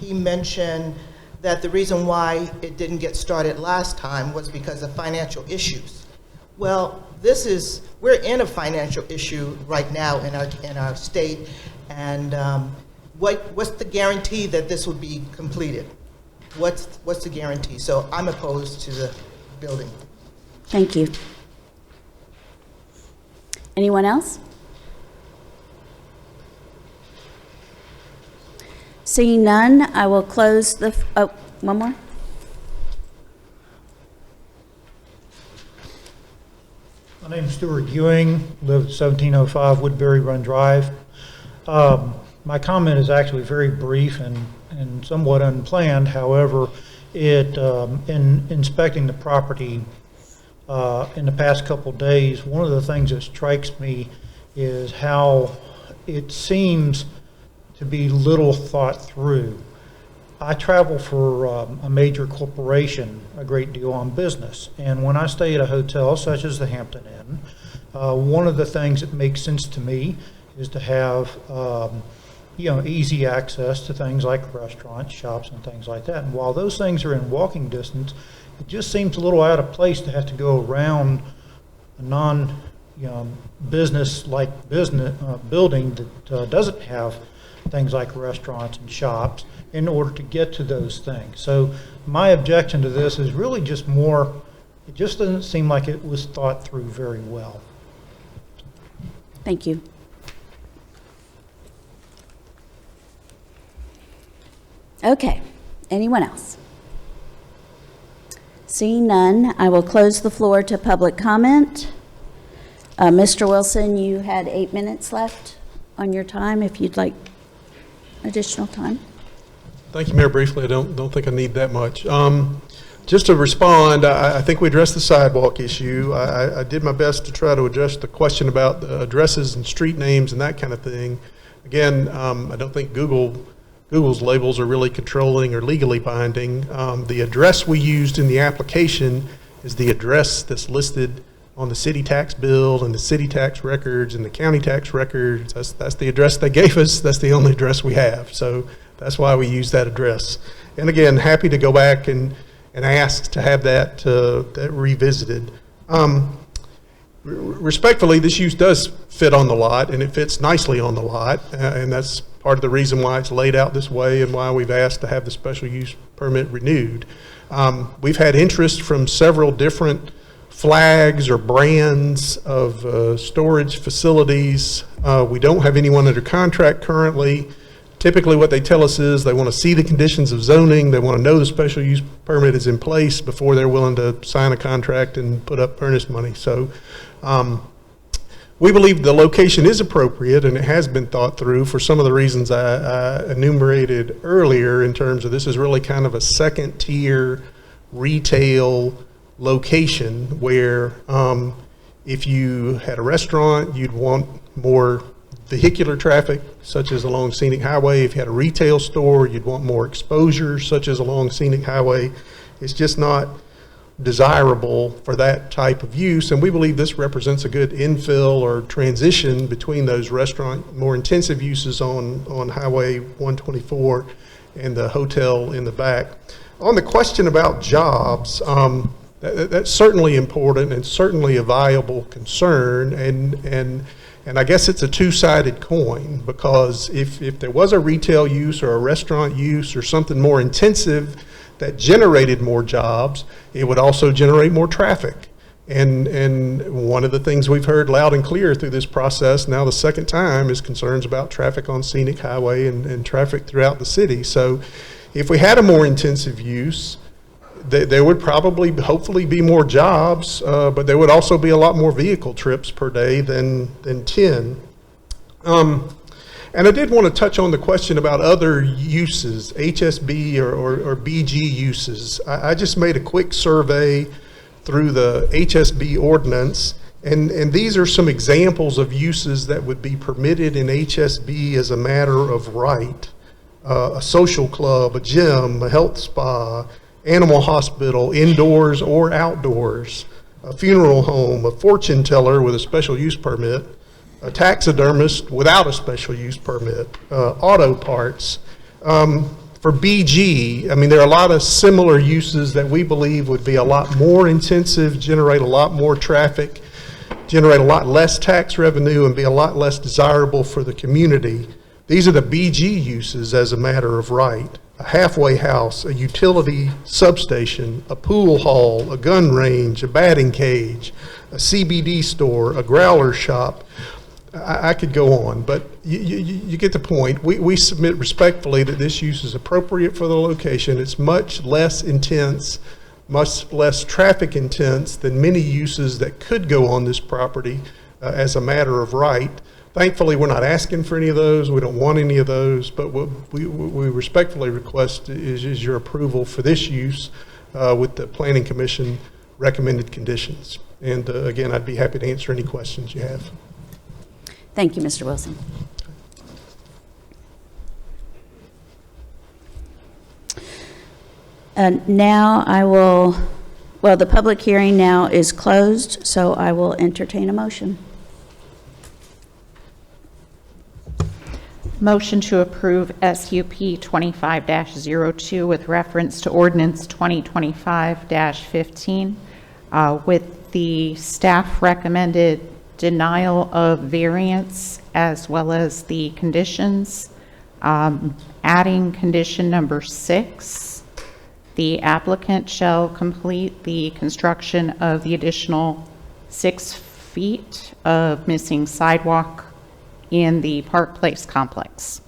he mentioned that the reason why it didn't get started last time was because of financial issues. Well, we're in a financial issue right now in our state, and what's the guarantee that this would be completed? What's the guarantee? So I'm opposed to the building. Thank you. Anyone else? Seeing none, I will close the, one more? My name is Stuart Ewing, live at 1705 Woodbury Run Drive. My comment is actually very brief and somewhat unplanned. However, in inspecting the property in the past couple days, one of the things that strikes me is how it seems to be little thought through. I travel for a major corporation a great deal on business, and when I stay at a hotel such as the Hampton Inn, one of the things that makes sense to me is to have easy access to things like restaurants, shops, and things like that. And while those things are in walking distance, it just seems a little out of place to have to go around a business-like building that doesn't have things like restaurants and shops in order to get to those things. So my objection to this is really just more, it just doesn't seem like it was thought through very well. Thank you. Okay, anyone else? Seeing none, I will close the floor to public comment. Mr. Wilson, you had 8 minutes left on your time, if you'd like additional time. Thank you, Mayor. Briefly, I don't think I need that much. Just to respond, I think we addressed the sidewalk issue. I did my best to try to address the question about the addresses and street names and that kind of thing. Again, I don't think Google's labels are really controlling or legally binding. The address we used in the application is the address that's listed on the city tax bill and the city tax records and the county tax records. That's the address they gave us. That's the only address we have. So that's why we use that address. And again, happy to go back and ask to have that revisited. Respectfully, this use does fit on the lot, and it fits nicely on the lot, and that's part of the reason why it's laid out this way and why we've asked to have the special use permit renewed. We've had interest from several different flags or brands of storage facilities. We don't have anyone under contract currently. Typically what they tell us is they want to see the conditions of zoning, they want to know the special use permit is in place before they're willing to sign a contract and put up earnest money. So we believe the location is appropriate, and it has been thought through for some of the reasons I enumerated earlier, in terms of this is really kind of a second tier retail location where if you had a restaurant, you'd want more vehicular traffic, such as along Scenic Highway. If you had a retail store, you'd want more exposure, such as along Scenic Highway. It's just not desirable for that type of use, and we believe this represents a good infill or transition between those restaurant, more intensive uses on Highway 124 and the hotel in the back. On the question about jobs, that's certainly important and certainly a viable concern, and I guess it's a two-sided coin, because if there was a retail use or a restaurant use or something more intensive that generated more jobs, it would also generate more traffic. And one of the things we've heard loud and clear through this process, now the second time, is concerns about traffic on Scenic Highway and traffic throughout the city. So if we had a more intensive use, there would probably, hopefully, be more jobs, but there would also be a lot more vehicle trips per day than 10. And I did want to touch on the question about other uses, HSB or BG uses. I just made a quick survey through the HSB ordinance, and these are some examples of uses that would be permitted in HSB as a matter of right. A social club, a gym, a health spa, animal hospital, indoors or outdoors, a funeral home, a fortune teller with a special use permit, a taxidermist without a special use permit, auto parts. For BG, I mean, there are a lot of similar uses that we believe would be a lot more intensive, generate a lot more traffic, generate a lot less tax revenue, and be a lot less desirable for the community. These are the BG uses as a matter of right. A halfway house, a utility substation, a pool hall, a gun range, a batting cage, a CBD store, a growler shop. I could go on, but you get the point. We submit respectfully that this use is appropriate for the location. It's much less intense, much less traffic intense than many uses that could go on this property as a matter of right. Thankfully, we're not asking for any of those. We don't want any of those, but what we respectfully request is your approval for this use with the Planning Commission recommended conditions. And again, I'd be happy to answer any questions you have. Thank you, Mr. Wilson. Now I will, well, the public hearing now is closed, so I will entertain a motion. Motion to approve SUP 25-02 with reference to ordinance 2025-15 with the staff recommended denial of variance as well as the conditions. Adding condition number 6, the applicant shall complete the construction of the additional 6 feet of missing sidewalk in the Park Place complex.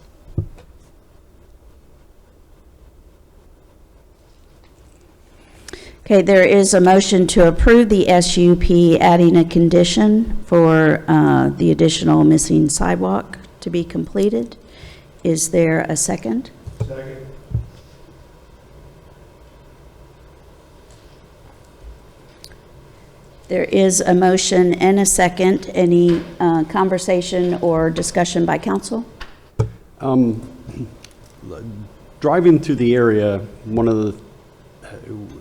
Okay, there is a motion to approve the SUP, adding a condition for the additional missing sidewalk to be completed. Is there a second? Second. There is a motion and a second. Any conversation or discussion by council? Driving through the area,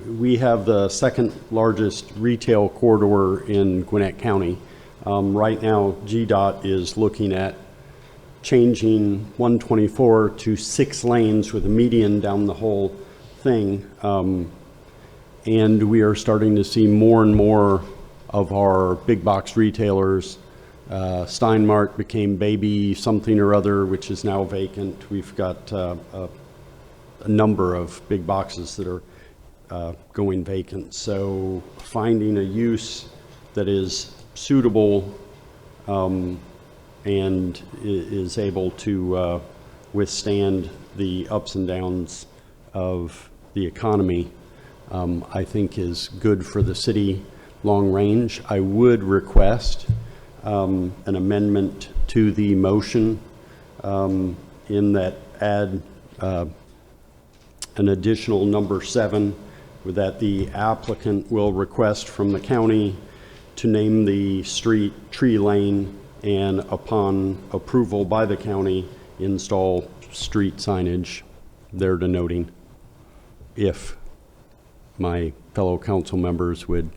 we have the second largest retail corridor in Gwinnett County. Right now, GDOT is looking at changing 124 to 6 lanes with a median down the whole thing. And we are starting to see more and more of our big box retailers. Steinmart became Baby something or other, which is now vacant. We've got a number of big boxes that are going vacant. So finding a use that is suitable and is able to withstand the ups and downs of the economy, I think is good for the city long range. I would request an amendment to the motion in that add an additional number 7, with that the applicant will request from the county to name the street Tree Lane, and upon approval by the county, install street signage there denoting, if my fellow council members would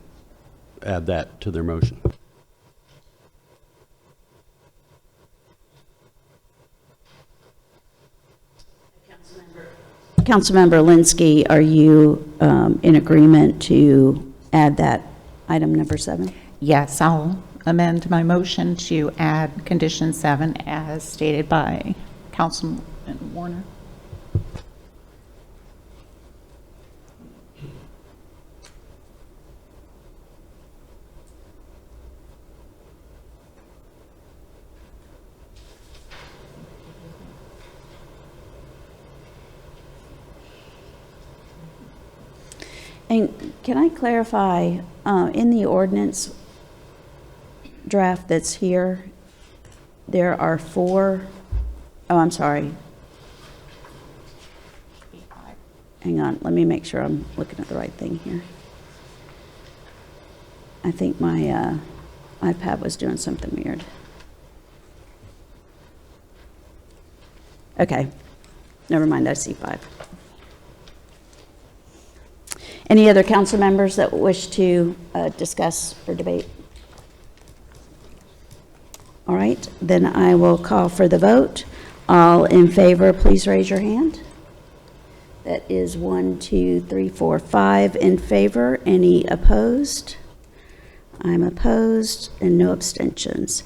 add that to their motion. Councilmember Linsky, are you in agreement to add that item number 7? Yes, I'll amend my motion to add condition 7 as stated by Councilman Warner. And can I clarify, in the ordinance draft that's here, there are 4, oh, I'm sorry. Hang on, let me make sure I'm looking at the right thing here. I think my iPad was doing something weird. Okay, never mind, I see 5. Any other council members that wish to discuss or debate? All right, then I will call for the vote. All in favor, please raise your hand. That is 1, 2, 3, 4, 5 in favor. Any opposed? I'm opposed, and no abstentions.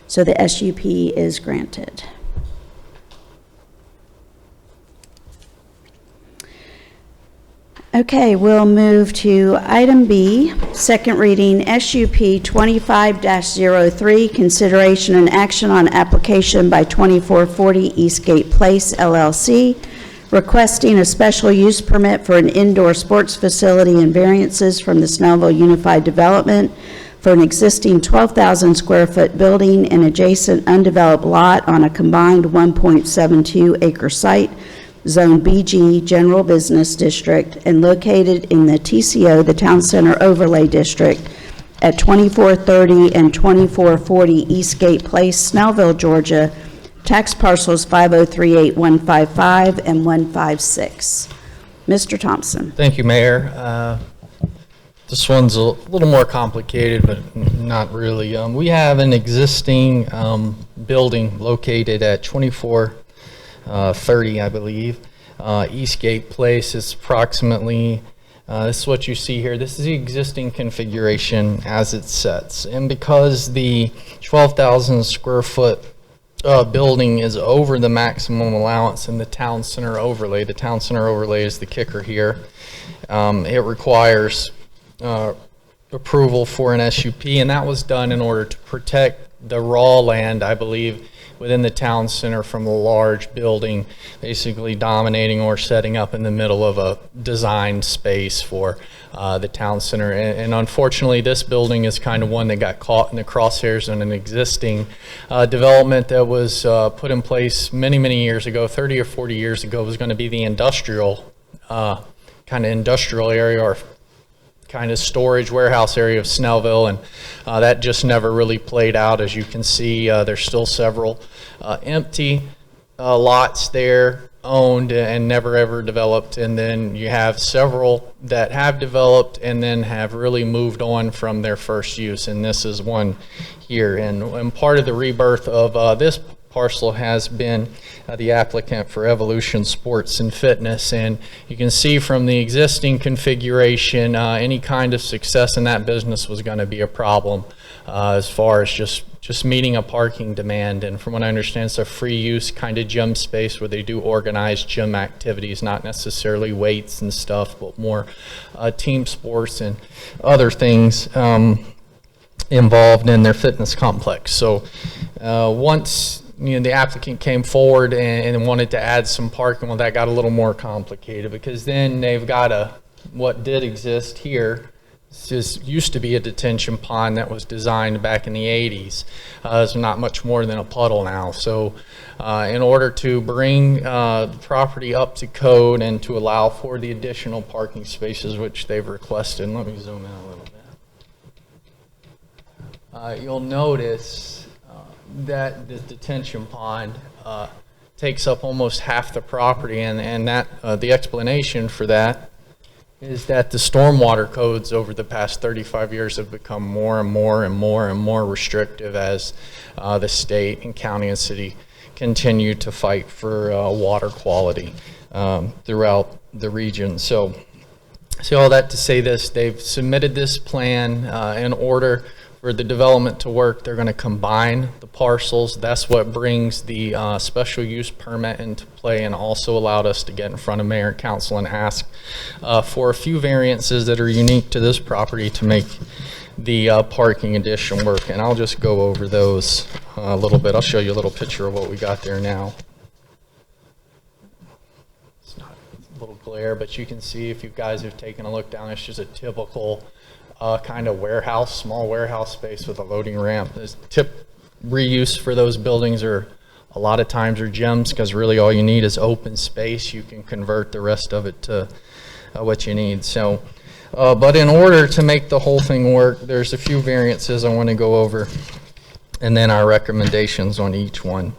So the SUP is granted. Okay, we'll move to item B, second reading, SUP 25-03, consideration and action on application by 2440 Eastgate Place LLC, requesting a special use permit for an indoor sports facility and variances from the Snellville Unified Development for an existing 12,000 square foot building and adjacent undeveloped lot on a combined 1.72 acre site, Zone BG, General Business District, and located in the TCO, the Town Center Overlay District, at 2430 and 2440 Eastgate Place, Snellville, Georgia, tax parcels 5038155 and 156. Mr. Thompson. Thank you, Mayor. This one's a little more complicated, but not really. We have an existing building located at 2430, I believe. Eastgate Place is approximately, this is what you see here. This is the existing configuration as it sets. And because the 12,000 square foot building is over the maximum allowance in the Town Center Overlay, the Town Center Overlay is the kicker here, it requires approval for an SUP, and that was done in order to protect the raw land, I believe, within the town center from a large building, basically dominating or setting up in the middle of a designed space for the town center. And unfortunately, this building is kind of one that got caught in the crosshairs in an existing development that was put in place many, many years ago, 30 or 40 years ago. It was going to be the industrial, kind of industrial area, or kind of storage warehouse area of Snellville, and that just never really played out. As you can see, there's still several empty lots there, owned and never ever developed, and then you have several that have developed and then have really moved on from their first use, and this is one here. And part of the rebirth of this parcel has been the applicant for Evolution Sports and Fitness, and you can see from the existing configuration any kind of success in that business was going to be a problem as far as just meeting a parking demand. And from what I understand, it's a free use kind of gym space where they do organized gym activities, not necessarily weights and stuff, but more team sports and other things involved in their fitness complex. So once the applicant came forward and wanted to add some parking, well, that got a little more complicated, because then they've got what did exist here. This used to be a detention pond that was designed back in the 80s. It's not much more than a puddle now. So in order to bring the property up to code and to allow for the additional parking spaces which they've requested, let me zoom in a little bit. You'll notice that the detention pond takes up almost half the property, and that the explanation for that is that the stormwater codes over the past 35 years have become more and more and more and more restrictive as the state and county and city continue to fight for water quality throughout the region. So all that to say this, they've submitted this plan in order for the development to work. They're going to combine the parcels. That's what brings the special use permit into play, and also allowed us to get in front of mayor and council and ask for a few variances that are unique to this property to make the parking addition work. And I'll just go over those a little bit. I'll show you a little picture of what we got there now. It's not a little glare, but you can see, if you guys have taken a look down, it's just a typical kind of warehouse, small warehouse space with a loading ramp. There's reuse for those buildings are a lot of times are gyms, because really all you need is open space. You can convert the rest of it to what you need. So, but in order to make the whole thing work, there's a few variances I want to go over, and then our recommendations on each one.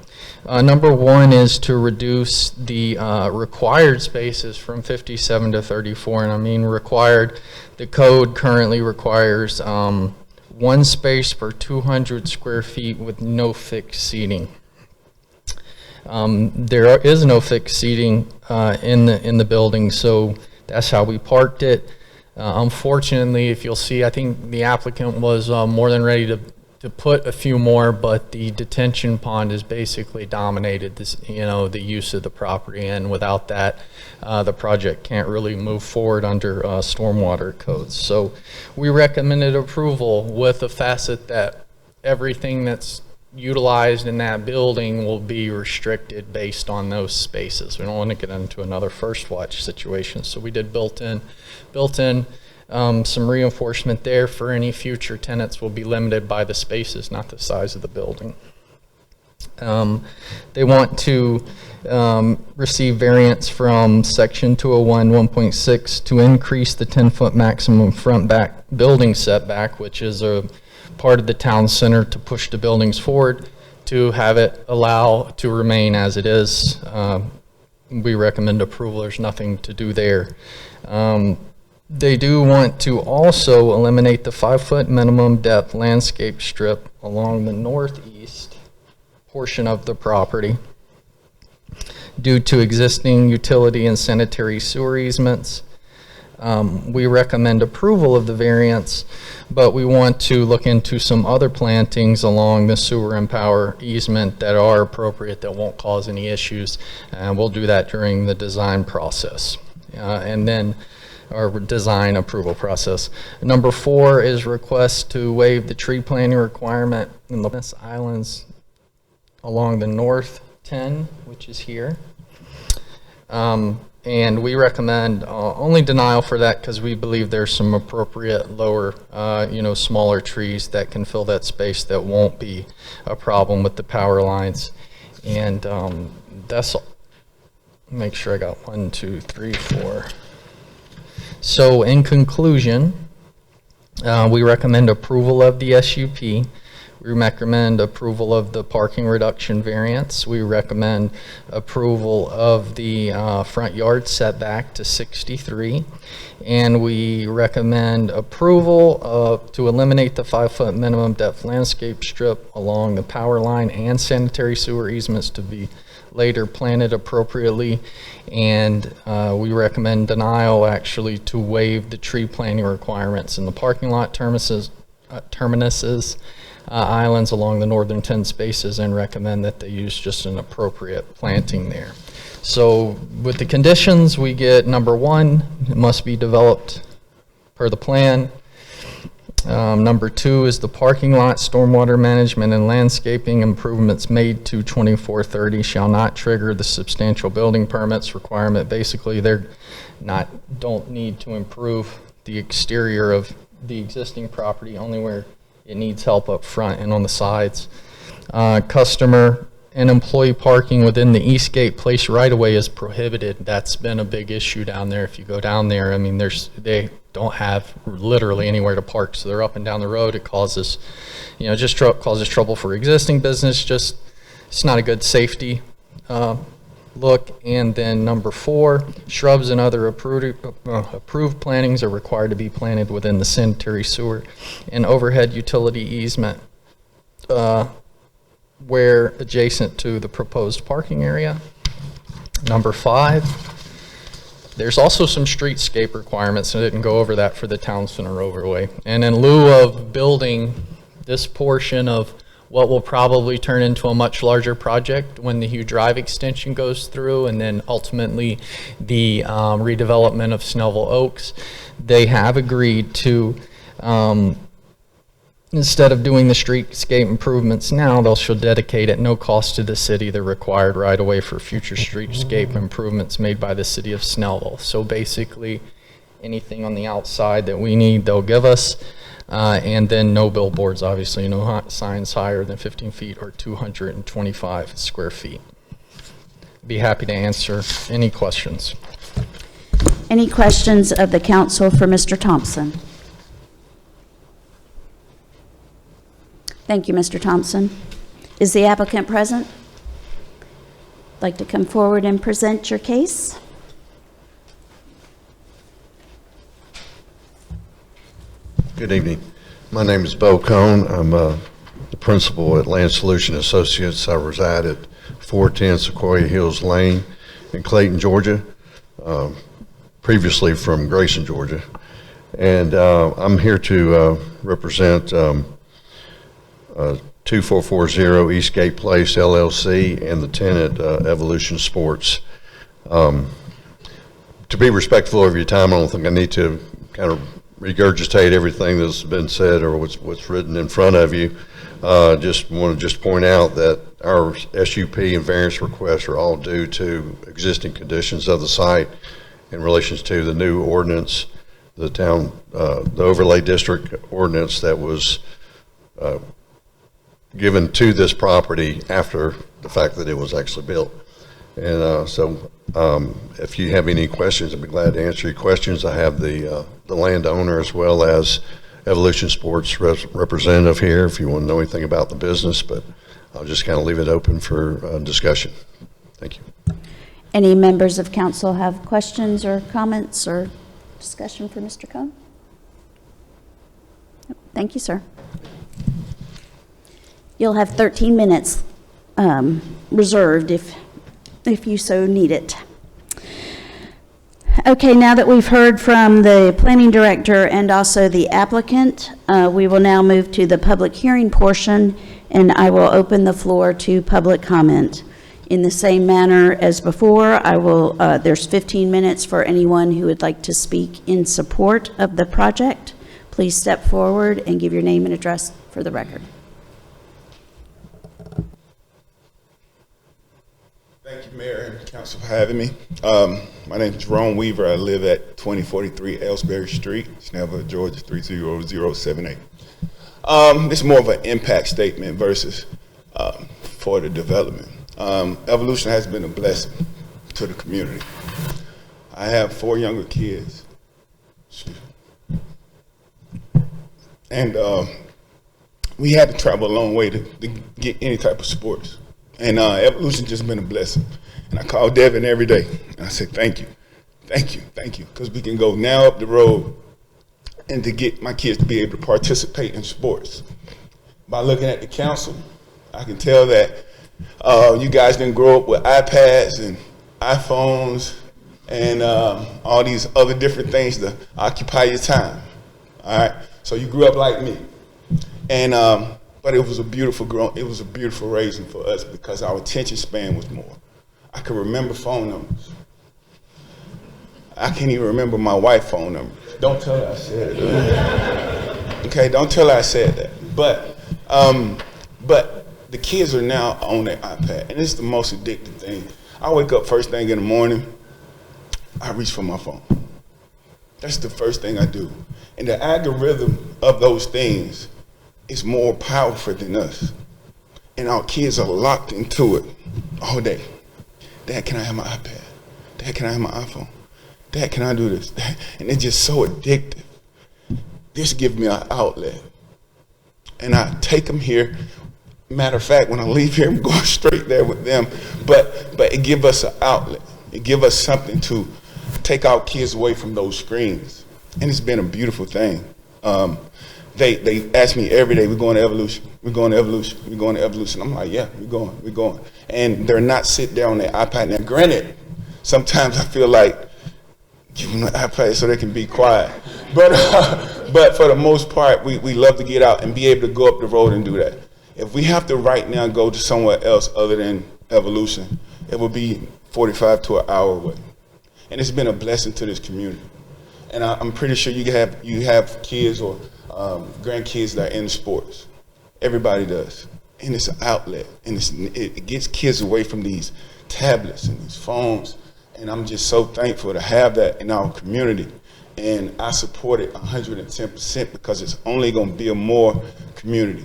Number one is to reduce the required spaces from 57 to 34, and I mean required. The code currently requires one space per 200 square feet with no fixed seating. There is no fixed seating in the building, so that's how we parked it. Unfortunately, if you'll see, I think the applicant was more than ready to put a few more, but the detention pond has basically dominated this, the use of the property, and without that, the project can't really move forward under stormwater codes. So we recommended approval with the facet that everything that's utilized in that building will be restricted based on those spaces. We don't want to get into another first watch situation, so we did built in some reinforcement there for any future tenants will be limited by the spaces, not the size of the building. They want to receive variance from section 201 1.6 to increase the 10-foot maximum front back building setback, which is a part of the town center, to push the buildings forward, to have it allow to remain as it is. We recommend approval. There's nothing to do there. They do want to also eliminate the 5-foot minimum depth landscape strip along the northeast portion of the property due to existing utility and sanitary sewer easements. We recommend approval of the variance, but we want to look into some other plantings along the sewer and power easement that are appropriate, that won't cause any issues, and we'll do that during the design process. And then our design approval process. Number 4 is request to waive the tree planting requirement in the Islands along the north 10, which is here. And we recommend only denial for that because we believe there's some appropriate lower, smaller trees that can fill that space that won't be a problem with the power lines. And that's all. Make sure I got 1, 2, 3, 4. So in conclusion, we recommend approval of the SUP. We recommend approval of the parking reduction variance. We recommend approval of the front yard setback to 63. And we recommend approval to eliminate the 5-foot minimum depth landscape strip along the power line and sanitary sewer easements to be later planted appropriately. And we recommend denial actually to waive the tree planting requirements in the parking lot terminuses, islands along the northern 10 spaces, and recommend that they use just an appropriate planting there. So with the conditions, we get number 1, it must be developed per the plan. Number 2 is the parking lot, stormwater management, and landscaping improvements made to 2430 shall not trigger the substantial building permits requirement. Basically, don't need to improve the exterior of the existing property, only where it needs help up front and on the sides. Customer and employee parking within the East Gate Place right-of-way is prohibited. That's been a big issue down there. If you go down there, I mean, they don't have literally anywhere to park, so they're up and down the road. It causes, causes trouble for existing business. It's not a good safety look. And then number 4, shrubs and other approved plantings are required to be planted within the sanitary sewer and overhead utility easement where adjacent to the proposed parking area. Number 5, there's also some streetscape requirements. I didn't go over that for the town center overlay. And in lieu of building this portion of what will probably turn into a much larger project when the Hugh Drive extension goes through, and then ultimately the redevelopment of Snellville Oaks, they have agreed to, instead of doing the streetscape improvements now, they'll dedicate at no cost to the city the required right-of-way for future streetscape improvements made by the city of Snellville. So basically, anything on the outside that we need, they'll give us. And then no billboards, obviously, no signs higher than 15 feet or 225 square feet. Be happy to answer any questions. Any questions of the council for Mr. Thompson? Thank you, Mr. Thompson. Is the applicant present? Like to come forward and present your case? Good evening. My name is Bo Cohn. I'm the principal at Land Solution Associates. I reside at 410 Sequoia Hills Lane in Clayton, Georgia, previously from Grayson, Georgia. And I'm here to represent 2440 Eastgate Place, LLC, and the tenant Evolution Sports. To be respectful of your time, I don't think I need to kind of regurgitate everything that's been said or what's written in front of you. Just want to point out that our SUP and variance requests are all due to existing conditions of the site in relation to the new ordinance, the overlay district ordinance that was given to this property after the fact that it was actually built. And so if you have any questions, I'd be glad to answer your questions. I have the landowner as well as Evolution Sports representative here if you want to know anything about the business, but I'll just kind of leave it open for discussion. Thank you. Any members of council have questions or comments or discussion for Mr. Cohn? Thank you, sir. You'll have 13 minutes reserved if you so need it. Okay, now that we've heard from the planning director and also the applicant, we will now move to the public hearing portion, and I will open the floor to public comment. In the same manner as before, there's 15 minutes for anyone who would like to speak in support of the project. Please step forward and give your name and address for the record. Thank you, Mayor and Council, for having me. My name is Jerome Weaver. I live at 2043 Ellsbury Street, Snellville, Georgia, 30078. This is more of an impact statement versus for the development. Evolution has been a blessing to the community. I have 4 younger kids. And we had to travel a long way to get any type of sports. And Evolution just been a blessing. And I call Devin every day, and I say, thank you, because we can go now up the road and to get my kids to be able to participate in sports. By looking at the council, I can tell that you guys didn't grow up with iPads and iPhones and all these other different things to occupy your time, all right? So you grew up like me. And but it was a beautiful raising for us because our attention span was more. I can remember phone numbers. I can't even remember my wife's phone number. Don't tell her I said it. Okay, don't tell her I said that. But the kids are now on their iPad, and it's the most addictive thing. I wake up first thing in the morning, I reach for my phone. That's the first thing I do. And the algorithm of those things is more powerful than us. And our kids are locked into it all day. Dad, can I have my iPad? Dad, can I have my iPhone? Dad, can I do this? Dad? And it's just so addictive. This gives me an outlet. And I take them here. Matter of fact, when I leave here, I'm going straight there with them. But it gives us an outlet. It gives us something to take our kids away from those screens. And it's been a beautiful thing. They ask me every day, we're going to Evolution, we're going to Evolution, we're going to Evolution. I'm like, yeah, we're going. And they're not sit there on their iPad. Now, granted, sometimes I feel like give them the iPad so they can be quiet. But for the most part, we love to get out and be able to go up the road and do that. If we have to right now go to somewhere else other than Evolution, it will be 45 to an hour away. And it's been a blessing to this community. And I'm pretty sure you have kids or grandkids that are in sports. Everybody does. And it's an outlet. And it gets kids away from these tablets and these phones. And I'm just so thankful to have that in our community. And I support it 110% because it's only going to build more community.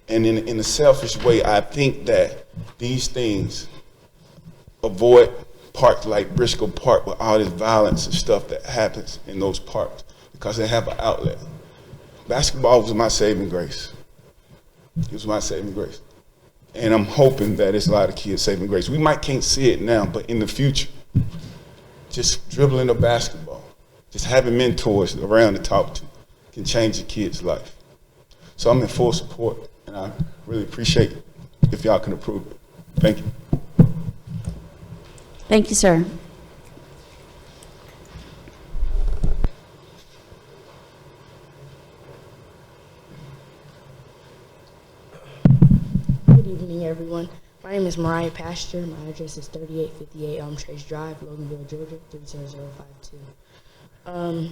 And in a selfish way, I think that these things avoid parks like Briscoe Park with all this violence and stuff that happens in those parks because they have an outlet. Basketball was my saving grace. It was my saving grace. And I'm hoping that it's a lot of kids' saving grace. We can't see it now, but in the future, just dribbling a basketball, just having mentors around to talk to can change a kid's life. So I'm in full support, and I really appreciate it if y'all can approve it. Thank you. Thank you, sir. Good evening, everyone. My name is Mariah Pastor. My address is 3858 Elm Trace Drive, Loganville, Georgia, 30052.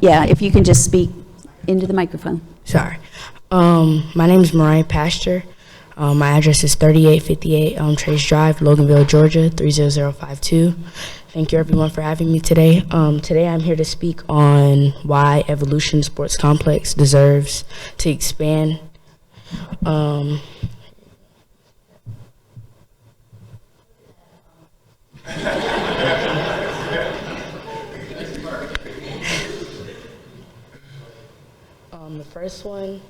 Yeah, if you can just speak into the microphone. Sorry. My name is Mariah Pastor. My address is 3858 Elm Trace Drive, Loganville, Georgia, 30052. Thank you, everyone, for having me today. Today I'm here to speak on why Evolution Sports Complex deserves to expand. The first one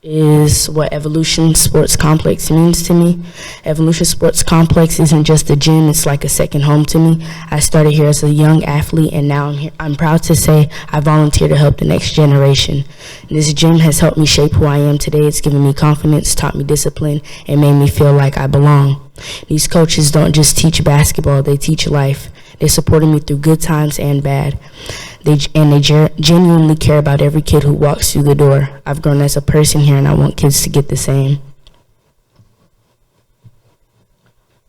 is what Evolution Sports Complex means to me. Evolution Sports Complex isn't just a gym, it's like a second home to me. I started here as a young athlete, and now I'm here. I'm proud to say I volunteer to help the next generation. This gym has helped me shape who I am today. It's given me confidence, taught me discipline, and made me feel like I belong. These coaches don't just teach basketball, they teach life. They supported me through good times and bad. They genuinely care about every kid who walks through the door. I've grown as a person here, and I want kids to get the same.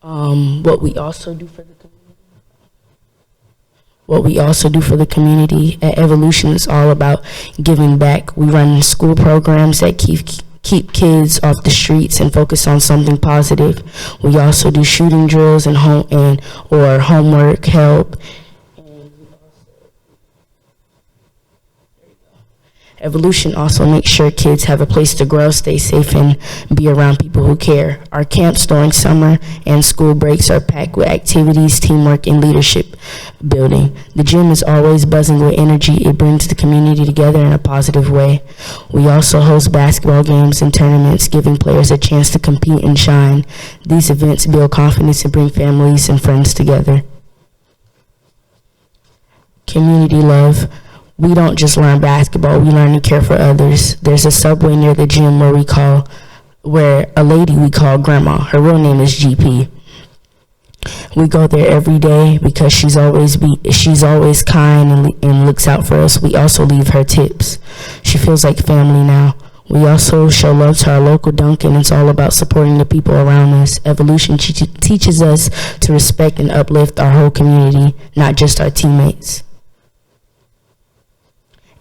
What we also do for the community at Evolution is all about giving back. We run school programs that keep keep kids off the streets and focus on something positive. We also do shooting drills and or homework help. Evolution also makes sure kids have a place to grow, stay safe, and be around people who care. Our camps during summer and school breaks are packed with activities, teamwork, and leadership building. The gym is always buzzing with energy. It brings the community together in a positive way. We also host basketball games and tournaments, giving players a chance to compete and shine. These events build confidence and bring families and friends together. Community love. We don't just learn basketball, we learn to care for others. There's a Subway near the gym where a lady we call Grandma, her real name is GP. We go there every day because she's always kind and looks out for us. We also leave her tips. She feels like family now. We also show love to our local Dunkin'. It's all about supporting the people around us. Evolution teaches us to respect and uplift our whole community, not just our teammates.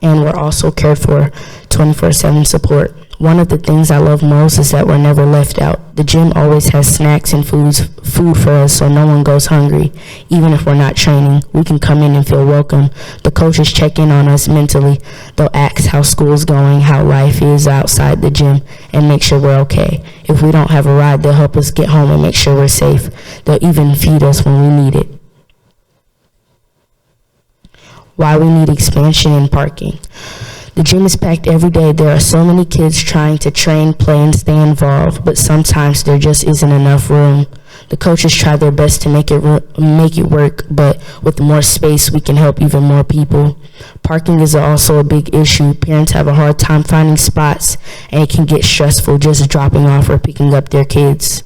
And we're also cared for 24/7 support. One of the things I love most is that we're never left out. The gym always has snacks and food for us so no one goes hungry. Even if we're not training, we can come in and feel welcome. The coaches check in on us mentally. They'll ask how school's going, how life is outside the gym, and make sure we're okay. If we don't have a ride, they'll help us get home and make sure we're safe. They'll even feed us when we need it. Why we need expansion and parking. The gym is packed every day. There are so many kids trying to train, play, and stay involved, but sometimes there just isn't enough room. The coaches try their best to make it work, but with more space, we can help even more people. Parking is also a big issue. Parents have a hard time finding spots, and it can get stressful just dropping off or picking up their kids.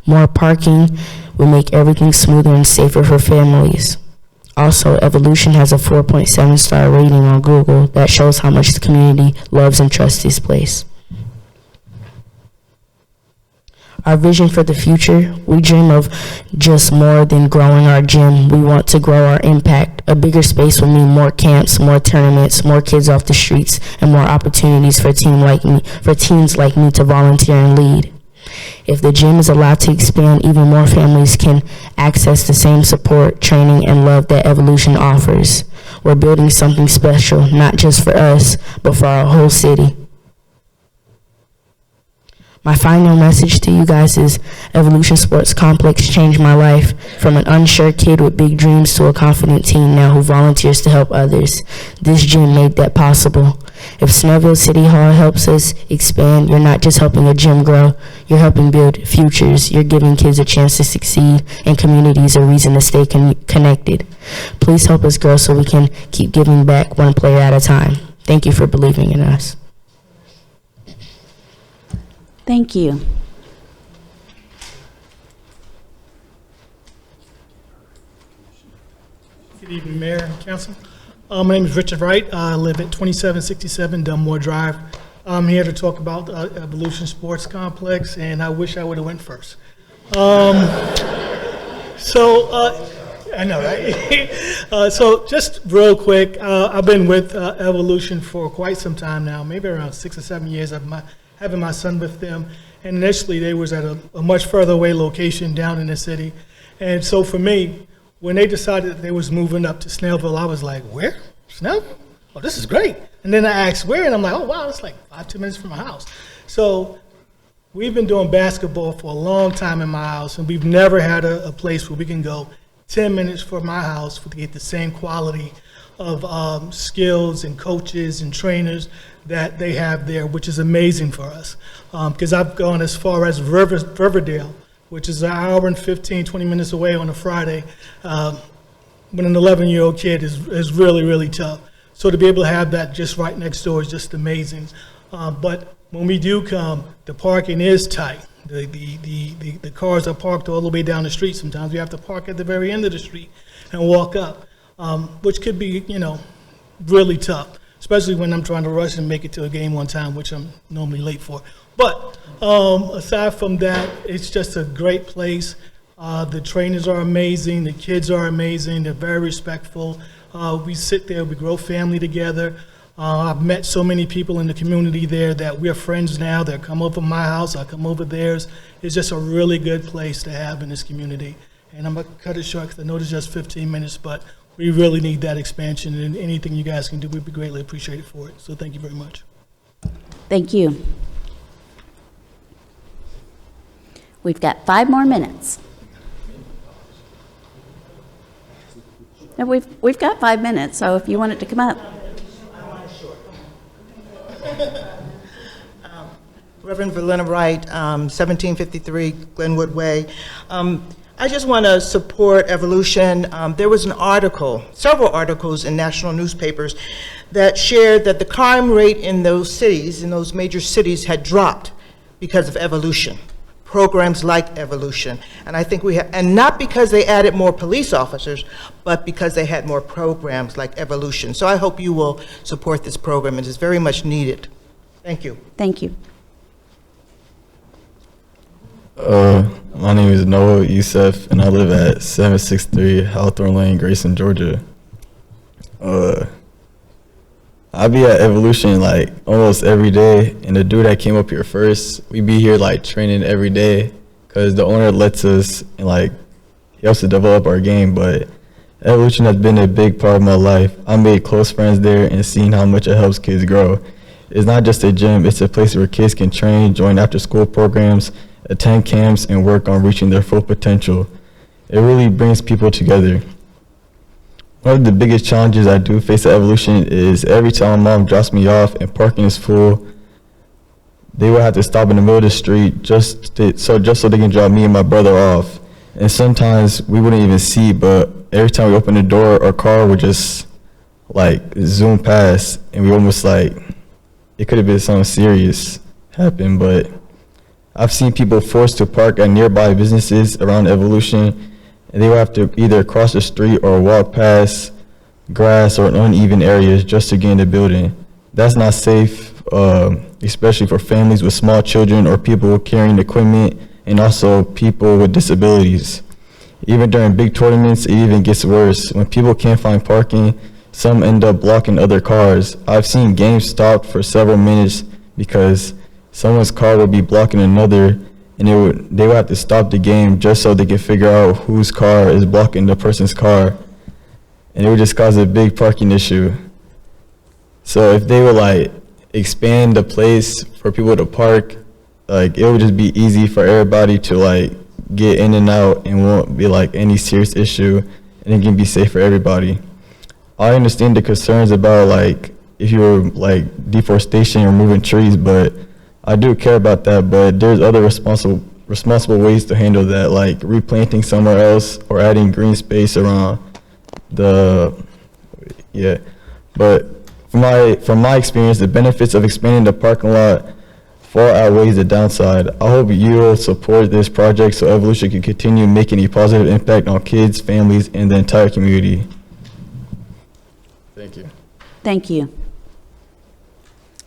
More parking will make everything smoother and safer for families. Also, Evolution has a 4.7-star rating on Google that shows how much the community loves and trusts this place. Our vision for the future, we dream of just more than growing our gym. We want to grow our impact. A bigger space will mean more camps, more tournaments, more kids off the streets, and more opportunities for teens like me to volunteer and lead. If the gym is allowed to expand, even more families can access the same support, training, and love that Evolution offers. We're building something special, not just for us, but for our whole city. My final message to you guys is Evolution Sports Complex changed my life from an unsure kid with big dreams to a confident teen now who volunteers to help others. This gym made that possible. If Snellville City Hall helps us expand, you're not just helping a gym grow, you're helping build futures. You're giving kids a chance to succeed and communities a reason to stay connected. Please help us grow so we can keep giving back one player at a time. Thank you for believing in us. Thank you. Good evening, Mayor and Council. My name is Richard Wright. I live at 2767 Dunmore Drive. I'm here to talk about Evolution Sports Complex, and I wish I would have went first. I know, right? So just real quick, I've been with Evolution for quite some time now, maybe around 6 or 7 years. Having my son with them, and initially they was at a much further away location down in the city. And so for me, when they decided that they was moving up to Snellville, I was like, where? Snellville? Oh, this is great. And then I asked where, and I'm like, oh, wow, it's like 5-10 minutes from my house. So we've been doing basketball for a long time in my house, and we've never had a place where we can go 10 minutes from my house to get the same quality of skills and coaches and trainers that they have there, which is amazing for us. Because I've gone as far as Riverdale, which is an hour and 15, 20 minutes away on a Friday, when an 11-year-old kid is really, really tough. So to be able to have that just right next door is just amazing. But when we do come, the parking is tight. The cars are parked all the way down the street. Sometimes we have to park at the very end of the street and walk up, which could be, really tough, especially when I'm trying to rush and make it to a game on time, which I'm normally late for. But aside from that, it's just a great place. The trainers are amazing. The kids are amazing. They're very respectful. We sit there, we grow family together. I've met so many people in the community there that we're friends now. They come over my house, I come over theirs. It's just a really good place to have in this community. And I'm going to cut it short because I know it's just 15 minutes, but we really need that expansion, and anything you guys can do, we'd be greatly appreciated for it. So thank you very much. Thank you. We've got 5 more minutes. No, we've got 5 minutes, so if you want it to come up. Reverend Valena Wright, 1753 Glenwood Way. I just want to support evolution. There was an article, several articles in national newspapers that shared that the crime rate in those cities, in those major cities, had dropped because of evolution, programs like evolution. And I think we have, and not because they added more police officers, but because they had more programs like evolution. So I hope you will support this program. It is very much needed. Thank you. Thank you. My name is Noah Youssef, and I live at 763 Hawthorne Lane, Grayson, Georgia. I be at Evolution like almost every day, and the dude that came up here first, we be here like training every day, cause the owner lets us, and like he helps to develop our game. But Evolution has been a big part of my life. I made close friends there, and seeing how much it helps kids grow. It's not just a gym; it's a place where kids can train, join after-school programs, attend camps, and work on reaching their full potential. It really brings people together. One of the biggest challenges I do face at Evolution is every time my mom drops me off and parking is full, they will have to stop in the middle of the street just so they can drop me and my brother off. And sometimes we wouldn't even see, but every time we open the door, our car would just like zoom past, and we almost like, it could have been something serious happen. But I've seen people forced to park at nearby businesses around Evolution, and they will have to either cross the street or walk past grass or uneven areas just to get in the building. That's not safe, especially for families with small children or people carrying equipment, and also people with disabilities. Even during big tournaments, it even gets worse. When people can't find parking, some end up blocking other cars. I've seen games stopped for several minutes because someone's car would be blocking another, and they would have to stop the game just so they can figure out whose car is blocking the person's car. And it would just cause a big parking issue. So if they would like expand the place for people to park, like it would just be easy for everybody to like get in and out, and won't be like any serious issue, and it can be safe for everybody. I understand the concerns about like if you're like deforestation or removing trees, but I do care about that. But there's other responsible ways to handle that, like replanting somewhere else or adding green space around the, yeah. But from my experience, the benefits of expanding the parking lot far outweighs the downside. I hope you'll support this project so Evolution can continue making a positive impact on kids, families, and the entire community. Thank you. Thank you.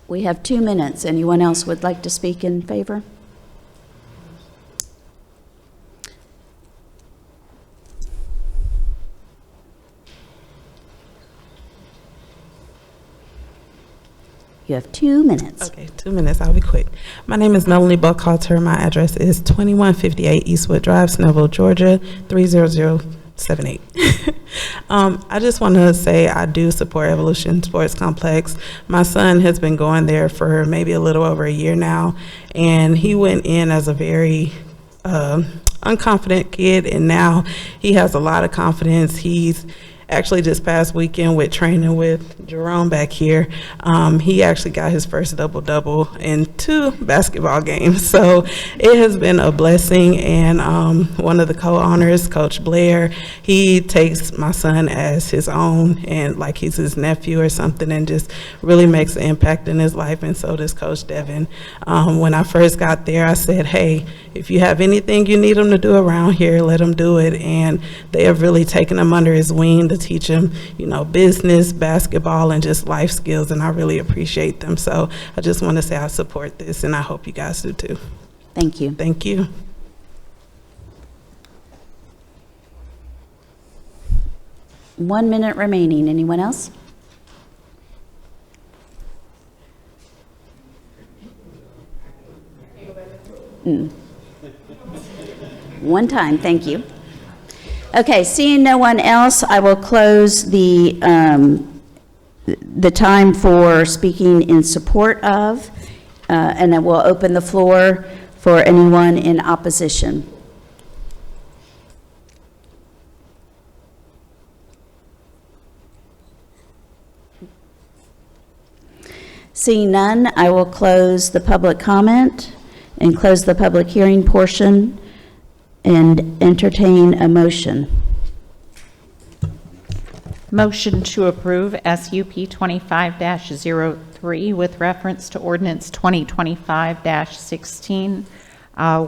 We have 2 minutes. Anyone else would like to speak in favor? You have 2 minutes. Okay, 2 minutes. I'll be quick. My name is Melanie Buckhalter. My address is 2158 Eastwood Drive, Snellville, Georgia, 30078. I just want to say I do support Evolution Sports Complex. My son has been going there for maybe a little over a year now, and he went in as a very unconfident kid, and now he has a lot of confidence. He's actually this past weekend with training with Jerome back here, he actually got his first double-double in 2 basketball games. So it has been a blessing, and one of the co-owners, Coach Blair, he takes my son as his own and like he's his nephew or something, and just really makes an impact in his life, and so does Coach Devin. When I first got there, I said, hey, if you have anything you need him to do around here, let him do it, and they have really taken him under his wing to teach him, you know, business, basketball, and just life skills, and I really appreciate them. So I just want to say I support this, and I hope you guys do too. Thank you. Thank you. One minute remaining. Anyone else? One time, thank you. Okay, seeing no one else, I will close the time for speaking in support of, and I will open the floor for anyone in opposition. Seeing none, I will close the public comment and close the public hearing portion and entertain a motion. Motion to approve SUP 25-03 with reference to ordinance 2025-16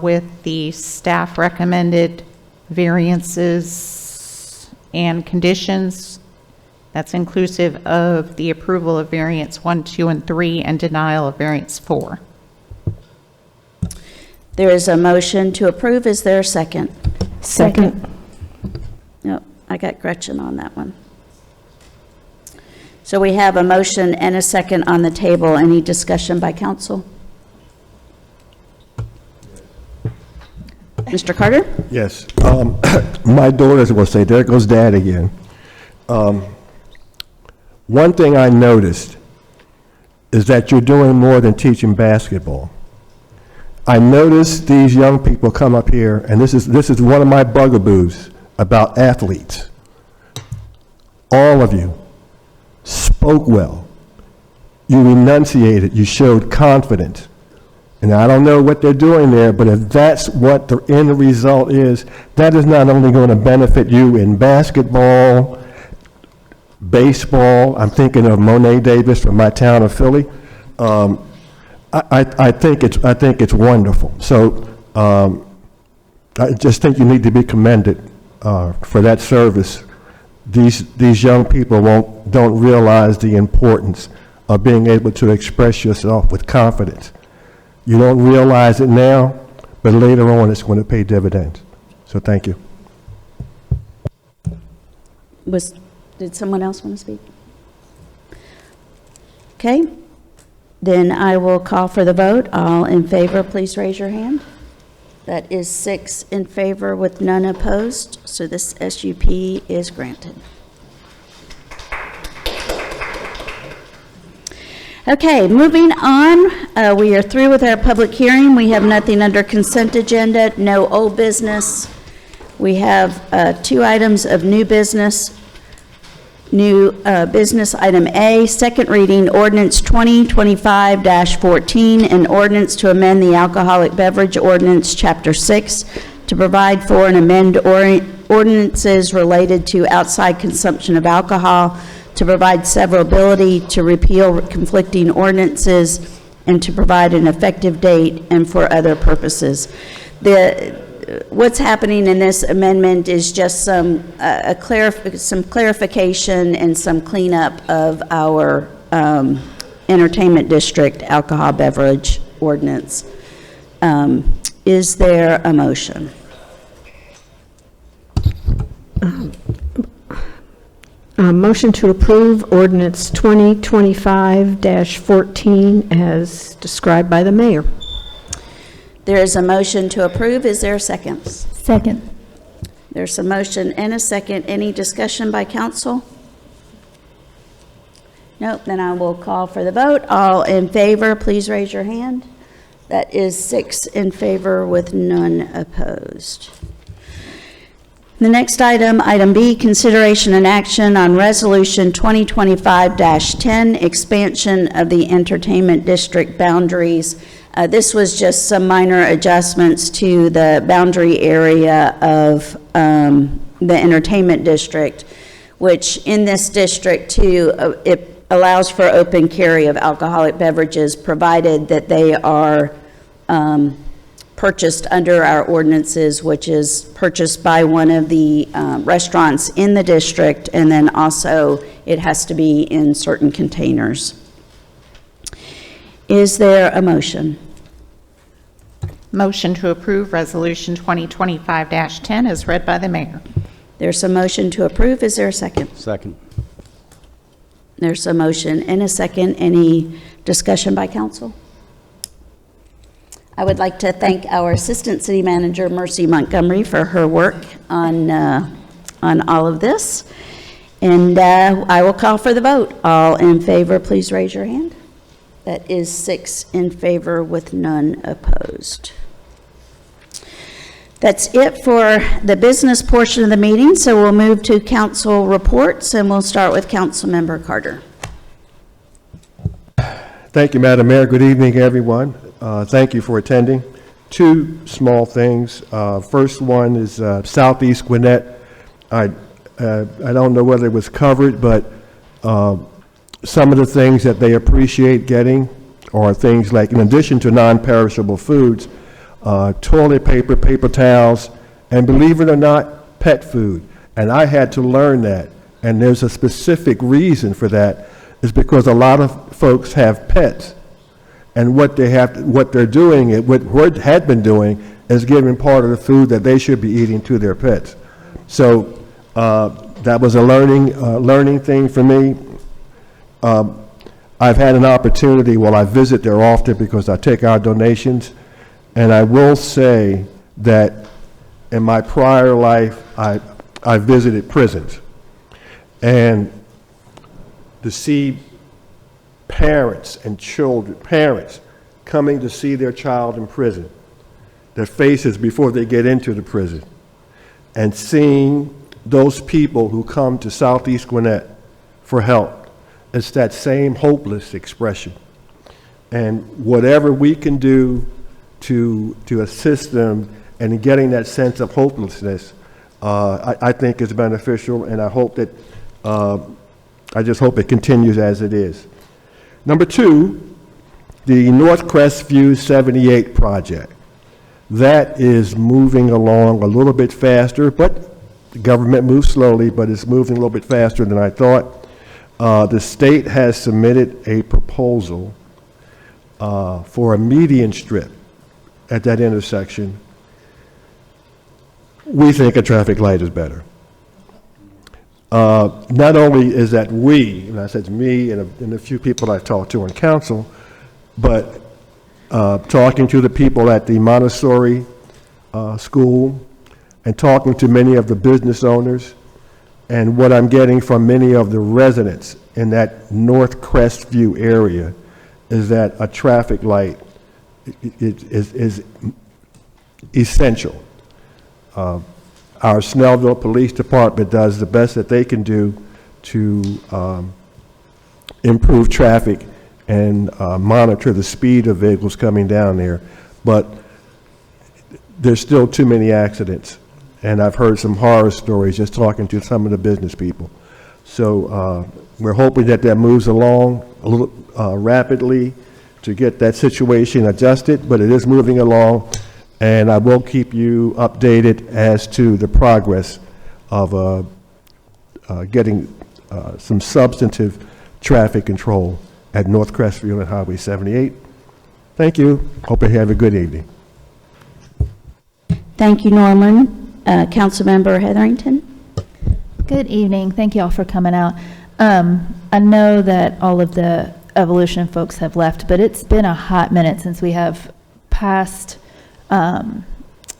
with the staff recommended variances and conditions. That's inclusive of the approval of variance 1, 2, and 3 and denial of variance 4. There is a motion to approve. Is there a second? Second. No, I got Gretchen on that one. So we have a motion and a second on the table. Any discussion by council? Mr. Carter? Yes. My daughters will say, there goes Dad again. One thing I noticed is that you're doing more than teaching basketball. I noticed these young people come up here, and this is one of my bugaboos about athletes. All of you spoke well. You enunciated. You showed confidence. And I don't know what they're doing there, but if that's what the end result is, that is not only going to benefit you in basketball, baseball. I'm thinking of Monet Davis from my town of Philly. I think it's wonderful. So I just think you need to be commended for that service. These young people don't realize the importance of being able to express yourself with confidence. You don't realize it now, but later on it's going to pay dividends. So thank you. Did someone else want to speak? Okay, then I will call for the vote. All in favor, please raise your hand. That is 6 in favor with none opposed, so this SUP is granted. Okay, moving on, we are through with our public hearing. We have nothing under consent agenda, no old business. We have 2 items of new business. New business item A, second reading ordinance 2025-14, an ordinance to amend the alcoholic beverage ordinance, chapter 6, to provide for and amend ordinances related to outside consumption of alcohol, to provide severability, to repeal conflicting ordinances, and to provide an effective date and for other purposes. What's happening in this amendment is just some clarification and some cleanup of our entertainment district alcohol beverage ordinance. Is there a motion? Motion to approve ordinance 2025-14 as described by the mayor. There is a motion to approve. Is there a second? Second. There's a motion and a second. Any discussion by council? Nope, then I will call for the vote. All in favor, please raise your hand. That is 6 in favor with none opposed. The next item, item B, consideration and action on resolution 2025-10, expansion of the entertainment district boundaries. This was just some minor adjustments to the boundary area of the entertainment district, which in this district too, it allows for open carry of alcoholic beverages provided that they are purchased under our ordinances, which is purchased by one of the restaurants in the district, and then also it has to be in certain containers. Is there a motion? Motion to approve resolution 2025-10 as read by the mayor. There's a motion to approve. Is there a second? Second. There's a motion and a second. Any discussion by council? I would like to thank our Assistant City Manager, Mercy Montgomery, for her work on all of this. And I will call for the vote. All in favor, please raise your hand. That is 6 in favor with none opposed. That's it for the business portion of the meeting, so we'll move to council reports, and we'll start with Councilmember Carter. Thank you, Madam Mayor. Good evening, everyone. Thank you for attending. 2 small things. First one is Southeast Gwinnett. I don't know whether it was covered, but some of the things that they appreciate getting are things like, in addition to non-perishable foods, toilet paper, paper towels, and believe it or not, pet food. And I had to learn that. And there's a specific reason for that, is because a lot of folks have pets. And what they're doing, what had been doing, is giving part of the food that they should be eating to their pets. So that was a learning thing for me. I've had an opportunity, I visit there often because I take our donations, and I will say that in my prior life, I visited prisons. And to see parents and children, parents coming to see their child in prison, their faces before they get into the prison, and seeing those people who come to Southeast Gwinnett for help, it's that same hopeless expression. And whatever we can do to assist them in getting that sense of hopelessness, I think is beneficial, and I hope that, I just hope it continues as it is. Number 2, the North Crestview 78 project. That is moving along a little bit faster, but the government moves slowly, but it's moving a little bit faster than I thought. The state has submitted a proposal for a median strip at that intersection. We think a traffic light is better. Not only is that we, and I said me and a few people I've talked to on council, but talking to the people at the Montessori school and talking to many of the business owners, and what I'm getting from many of the residents in that North Crestview area is that a traffic light is essential. Our Snellville Police Department does the best that they can do to improve traffic and monitor the speed of vehicles coming down there. But there's still too many accidents. And I've heard some horror stories just talking to some of the business people. So we're hoping that moves along a little rapidly to get that situation adjusted, but it is moving along. And I will keep you updated as to the progress of getting some substantive traffic control at North Crestview and Highway 78. Thank you. Hope you have a good evening. Thank you, Norman. Councilmember Hetherington. Good evening. Thank you all for coming out. I know that all of the Evolution folks have left, but it's been a hot minute since we have passed an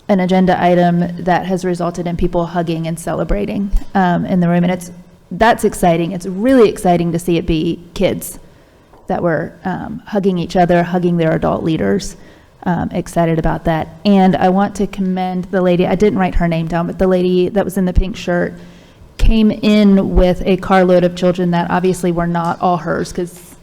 agenda item that has resulted in people hugging and celebrating in the room, and that's exciting. It's really exciting to see it be kids that were hugging each other, hugging their adult leaders. Excited about that. And I want to commend the lady, I didn't write her name down, but the lady that was in the pink shirt came in with a carload of children that obviously were not all hers, because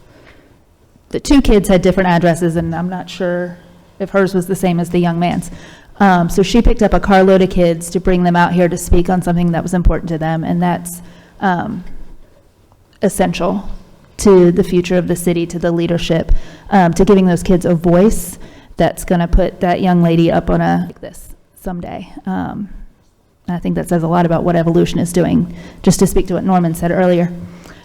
the 2 kids had different addresses, and I'm not sure if hers was the same as the young man's. So she picked up a carload of kids to bring them out here to speak on something that was important to them, and that's essential to the future of the city, to the leadership, to giving those kids a voice that's going to put that young lady up on like this someday. I think that says a lot about what Evolution is doing, just to speak to what Norman said earlier.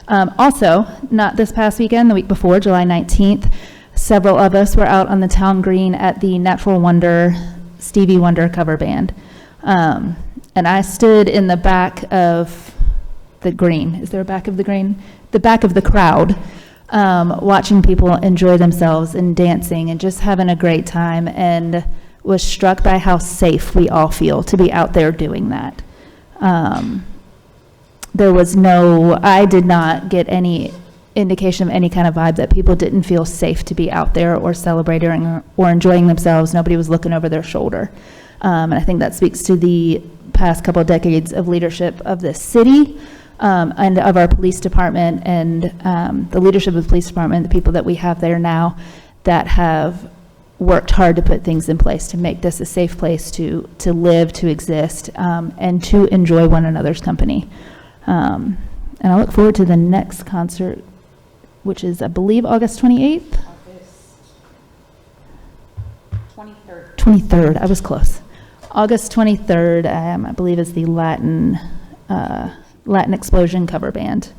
Also, not this past weekend, the week before, July 19th, several of us were out on the town green at the Natural Wonder Stevie Wonder cover band. And I stood in the back of the green. Is there a back of the green? The back of the crowd, watching people enjoy themselves and dancing and just having a great time, and was struck by how safe we all feel to be out there doing that. I did not get any indication of any kind of vibe that people didn't feel safe to be out there or celebrating or enjoying themselves. Nobody was looking over their shoulder. And I think that speaks to the past couple of decades of leadership of the city, and of our police department, and the leadership of the police department, the people that we have there now that have worked hard to put things in place to make this a safe place to live, to exist, and to enjoy one another's company. And I look forward to the next concert, which is, I believe, August 28th? August 23rd. 23rd, I was close. August 23rd, I believe, is the Latin Explosion cover band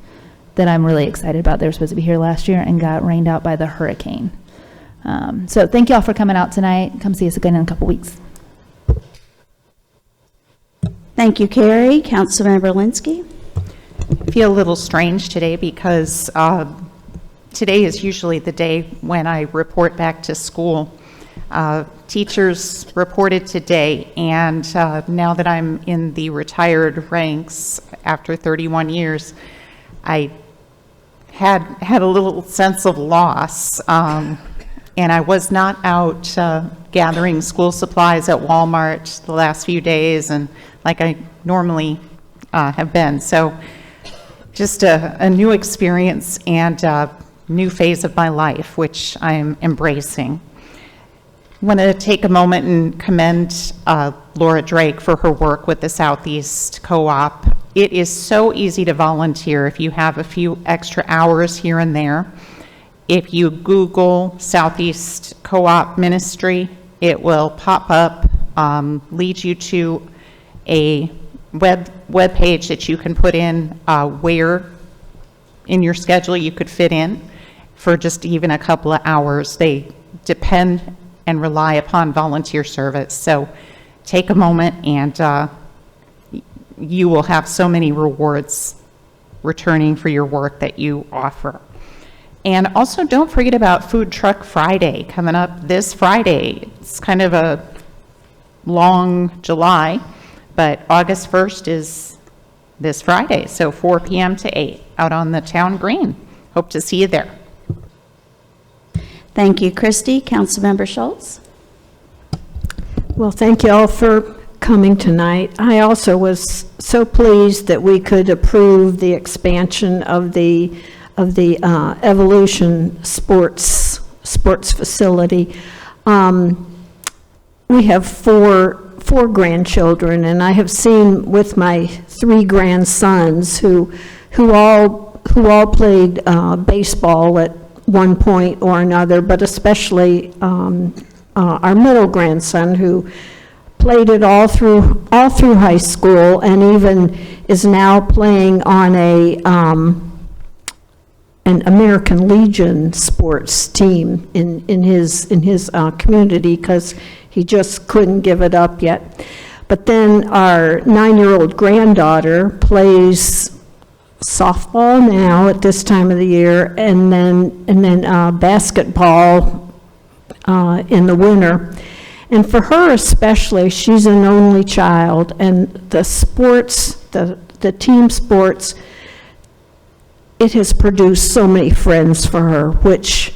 that I'm really excited about. They were supposed to be here last year and got rained out by the hurricane. So thank you all for coming out tonight. Come see us again in a couple weeks. Thank you, Carrie. Councilmember Linsky. I feel a little strange today because today is usually the day when I report back to school. Teachers reported today, and now that I'm in the retired ranks after 31 years, I had a little sense of loss, and I was not out gathering school supplies at Walmart the last few days, and like I normally have been. So just a new experience and a new phase of my life, which I'm embracing. I want to take a moment and commend Laura Drake for her work with the Southeast Co-op. It is so easy to volunteer if you have a few extra hours here and there. If you Google Southeast Co-op Ministry, it will pop up, lead you to a web page that you can put in where in your schedule you could fit in for just even a couple of hours. They depend and rely upon volunteer service. So take a moment, and you will have so many rewards returning for your work that you offer. And also, don't forget about Food Truck Friday coming up this Friday. It's kind of a long July, but August 1st is this Friday, so 4 p.m. to 8 out on the town green. Hope to see you there. Thank you, Christy. Councilmember Schultz. Well, thank you all for coming tonight. I also was so pleased that we could approve the expansion of the Evolution sports facility. We have four grandchildren, and I have seen with my 3 grandsons who all played baseball at one point or another, but especially our middle grandson, who played it all through high school, and even is now playing on an American Legion sports team in his community, because he just couldn't give it up yet. But then our 9-year-old granddaughter plays softball now at this time of the year, and then basketball in the winter. And for her especially, she's an only child, and the sports, the team sports, it has produced so many friends for her, which,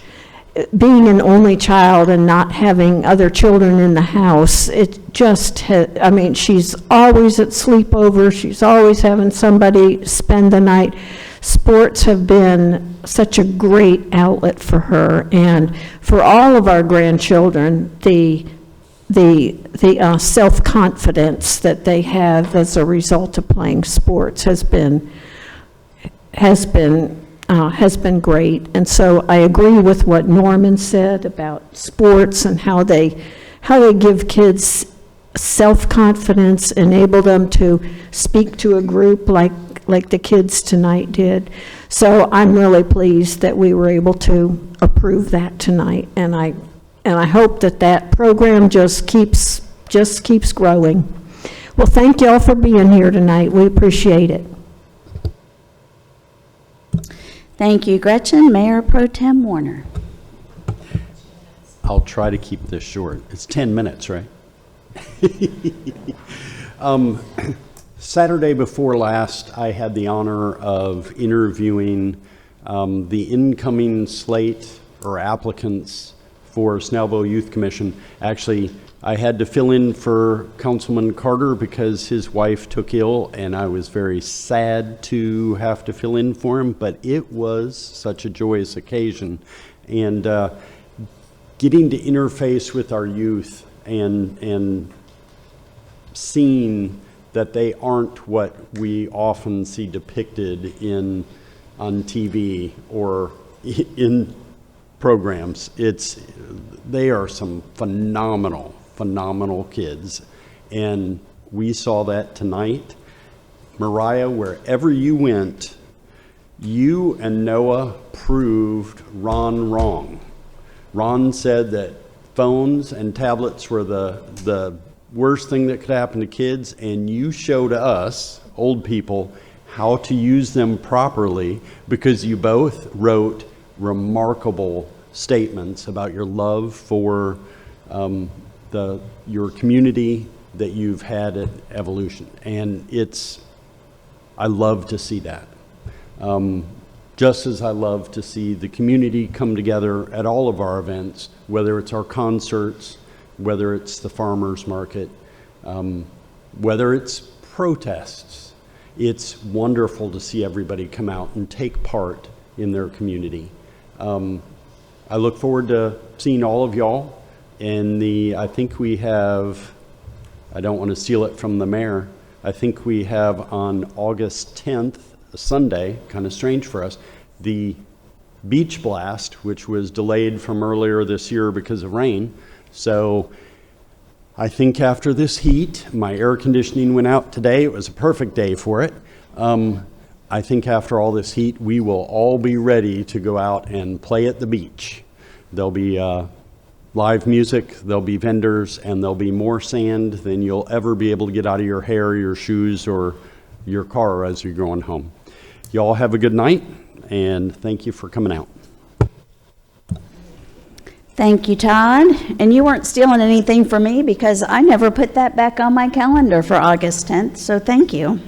being an only child and not having other children in the house, it just she's always at sleepover, she's always having somebody spend the night. Sports have been such a great outlet for her, and for all of our grandchildren, the self-confidence that they have as a result of playing sports has been great. And so I agree with what Norman said about sports and how they give kids self-confidence, enable them to speak to a group like the kids tonight did. So I'm really pleased that we were able to approve that tonight, and I hope that program just keeps growing. Well, thank you all for being here tonight. We appreciate it. Thank you, Gretchen. Mayor Pro Tem Warner. I'll try to keep this short. It's 10 minutes, right? Saturday before last, I had the honor of interviewing the incoming slate or applicants for Snellville Youth Commission. Actually, I had to fill in for Councilman Carter because his wife took ill, and I was very sad to have to fill in for him, but it was such a joyous occasion. And getting to interface with our youth and seeing that they aren't what we often see depicted on TV or in programs. They are some phenomenal kids, and we saw that tonight. Mariah, wherever you went, you and Noah proved Ron wrong. Ron said that phones and tablets were the worst thing that could happen to kids, and you showed us, old people, how to use them properly, because you both wrote remarkable statements about your love for your community that you've had at Evolution. And I love to see that. Just as I love to see the community come together at all of our events, whether it's our concerts, whether it's the farmers market, whether it's protests. It's wonderful to see everybody come out and take part in their community. I look forward to seeing all of y'all. I think we have, I don't want to steal it from the mayor, I think we have on August 10th, a Sunday, kind of strange for us, the beach blast, which was delayed from earlier this year because of rain. So I think after this heat, my air conditioning went out today. It was a perfect day for it. I think after all this heat, we will all be ready to go out and play at the beach. There'll be live music, there'll be vendors, and there'll be more sand than you'll ever be able to get out of your hair, your shoes, or your car as you're going home. Y'all have a good night, and thank you for coming out. Thank you, Todd. And you weren't stealing anything from me because I never put that back on my calendar for August 10th, so thank you.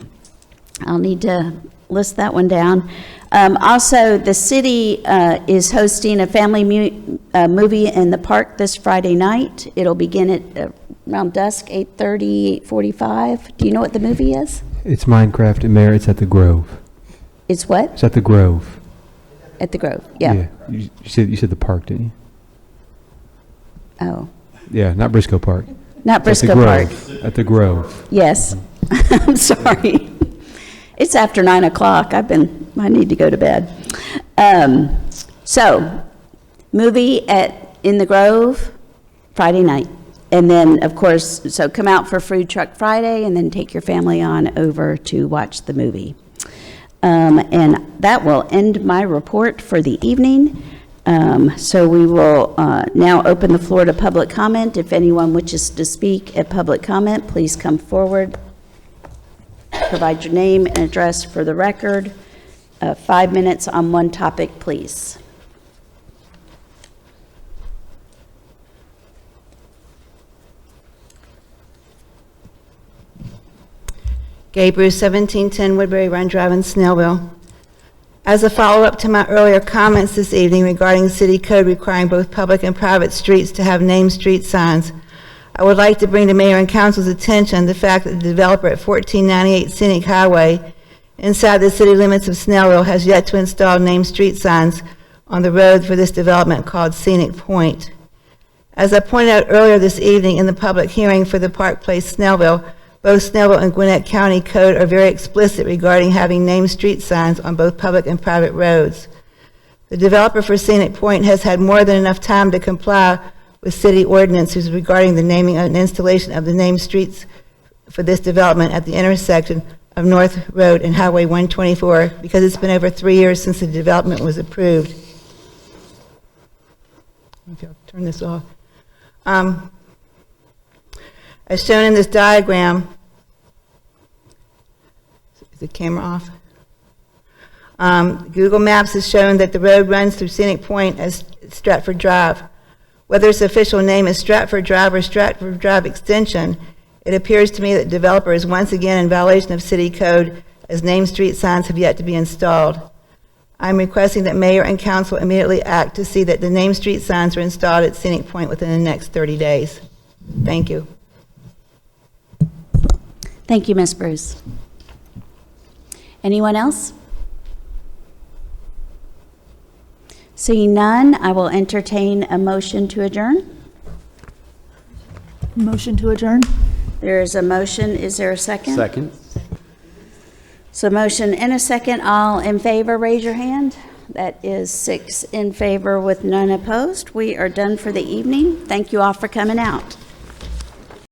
I'll need to list that one down. Also, the city is hosting a family movie in the park this Friday night. It'll begin at around dusk, 8:30, 8:45. Do you know what the movie is? It's Minecraft, and Mayor, it's at the Grove. It's what? It's at the Grove. At the Grove, yeah. You said the park, didn't you? Oh. Yeah, not Briscoe Park. Not It's Briscoe Park. At the Grove. Yes. I'm sorry. It's after 9 o'clock. I need to go to bed. So, movie in the Grove, Friday night. And then, of course, so come out for Food Truck Friday and then take your family on over to watch the movie. And that will end my report for the evening. So we will now open the floor to public comment. If anyone wishes to speak at public comment, please come forward. Provide your name and address for the record. 5 minutes on one topic, please. Gabriel, 1710 Woodbury Run Drive in Snellville. As a follow-up to my earlier comments this evening regarding city code requiring both public and private streets to have named street signs, I would like to bring to Mayor and Council's attention the fact that the developer at 1498 Scenic Highway inside the city limits of Snellville has yet to install named street signs on the road for this development called Scenic Point. As I pointed out earlier this evening in the public hearing for the Park Place Snellville, both Snellville and Gwinnett County Code are very explicit regarding having named street signs on both public and private roads. The developer for Scenic Point has had more than enough time to comply with city ordinances regarding the naming and installation of the named streets for this development at the intersection of North Road and Highway 124 because it's been over 3 years since the development was approved. Okay, I'll turn this off. As shown in this diagram, is the camera off? Google Maps has shown that the road runs through Scenic Point as Stratford Drive. Whether its official name is Stratford Drive or Stratford Drive Extension, it appears to me that the developer is once again in violation of city code, as named street signs have yet to be installed. I'm requesting that mayor and council immediately act to see that the named street signs are installed at Scenic Point within the next 30 days. Thank you. Thank you, Ms. Bruce. Anyone else? Seeing none, I will entertain a motion to adjourn. Motion to adjourn? There is a motion. Is there a second? Second. So motion and a second. All in favor, raise your hand. That is 6 in favor with none opposed. We are done for the evening. Thank you all for coming out.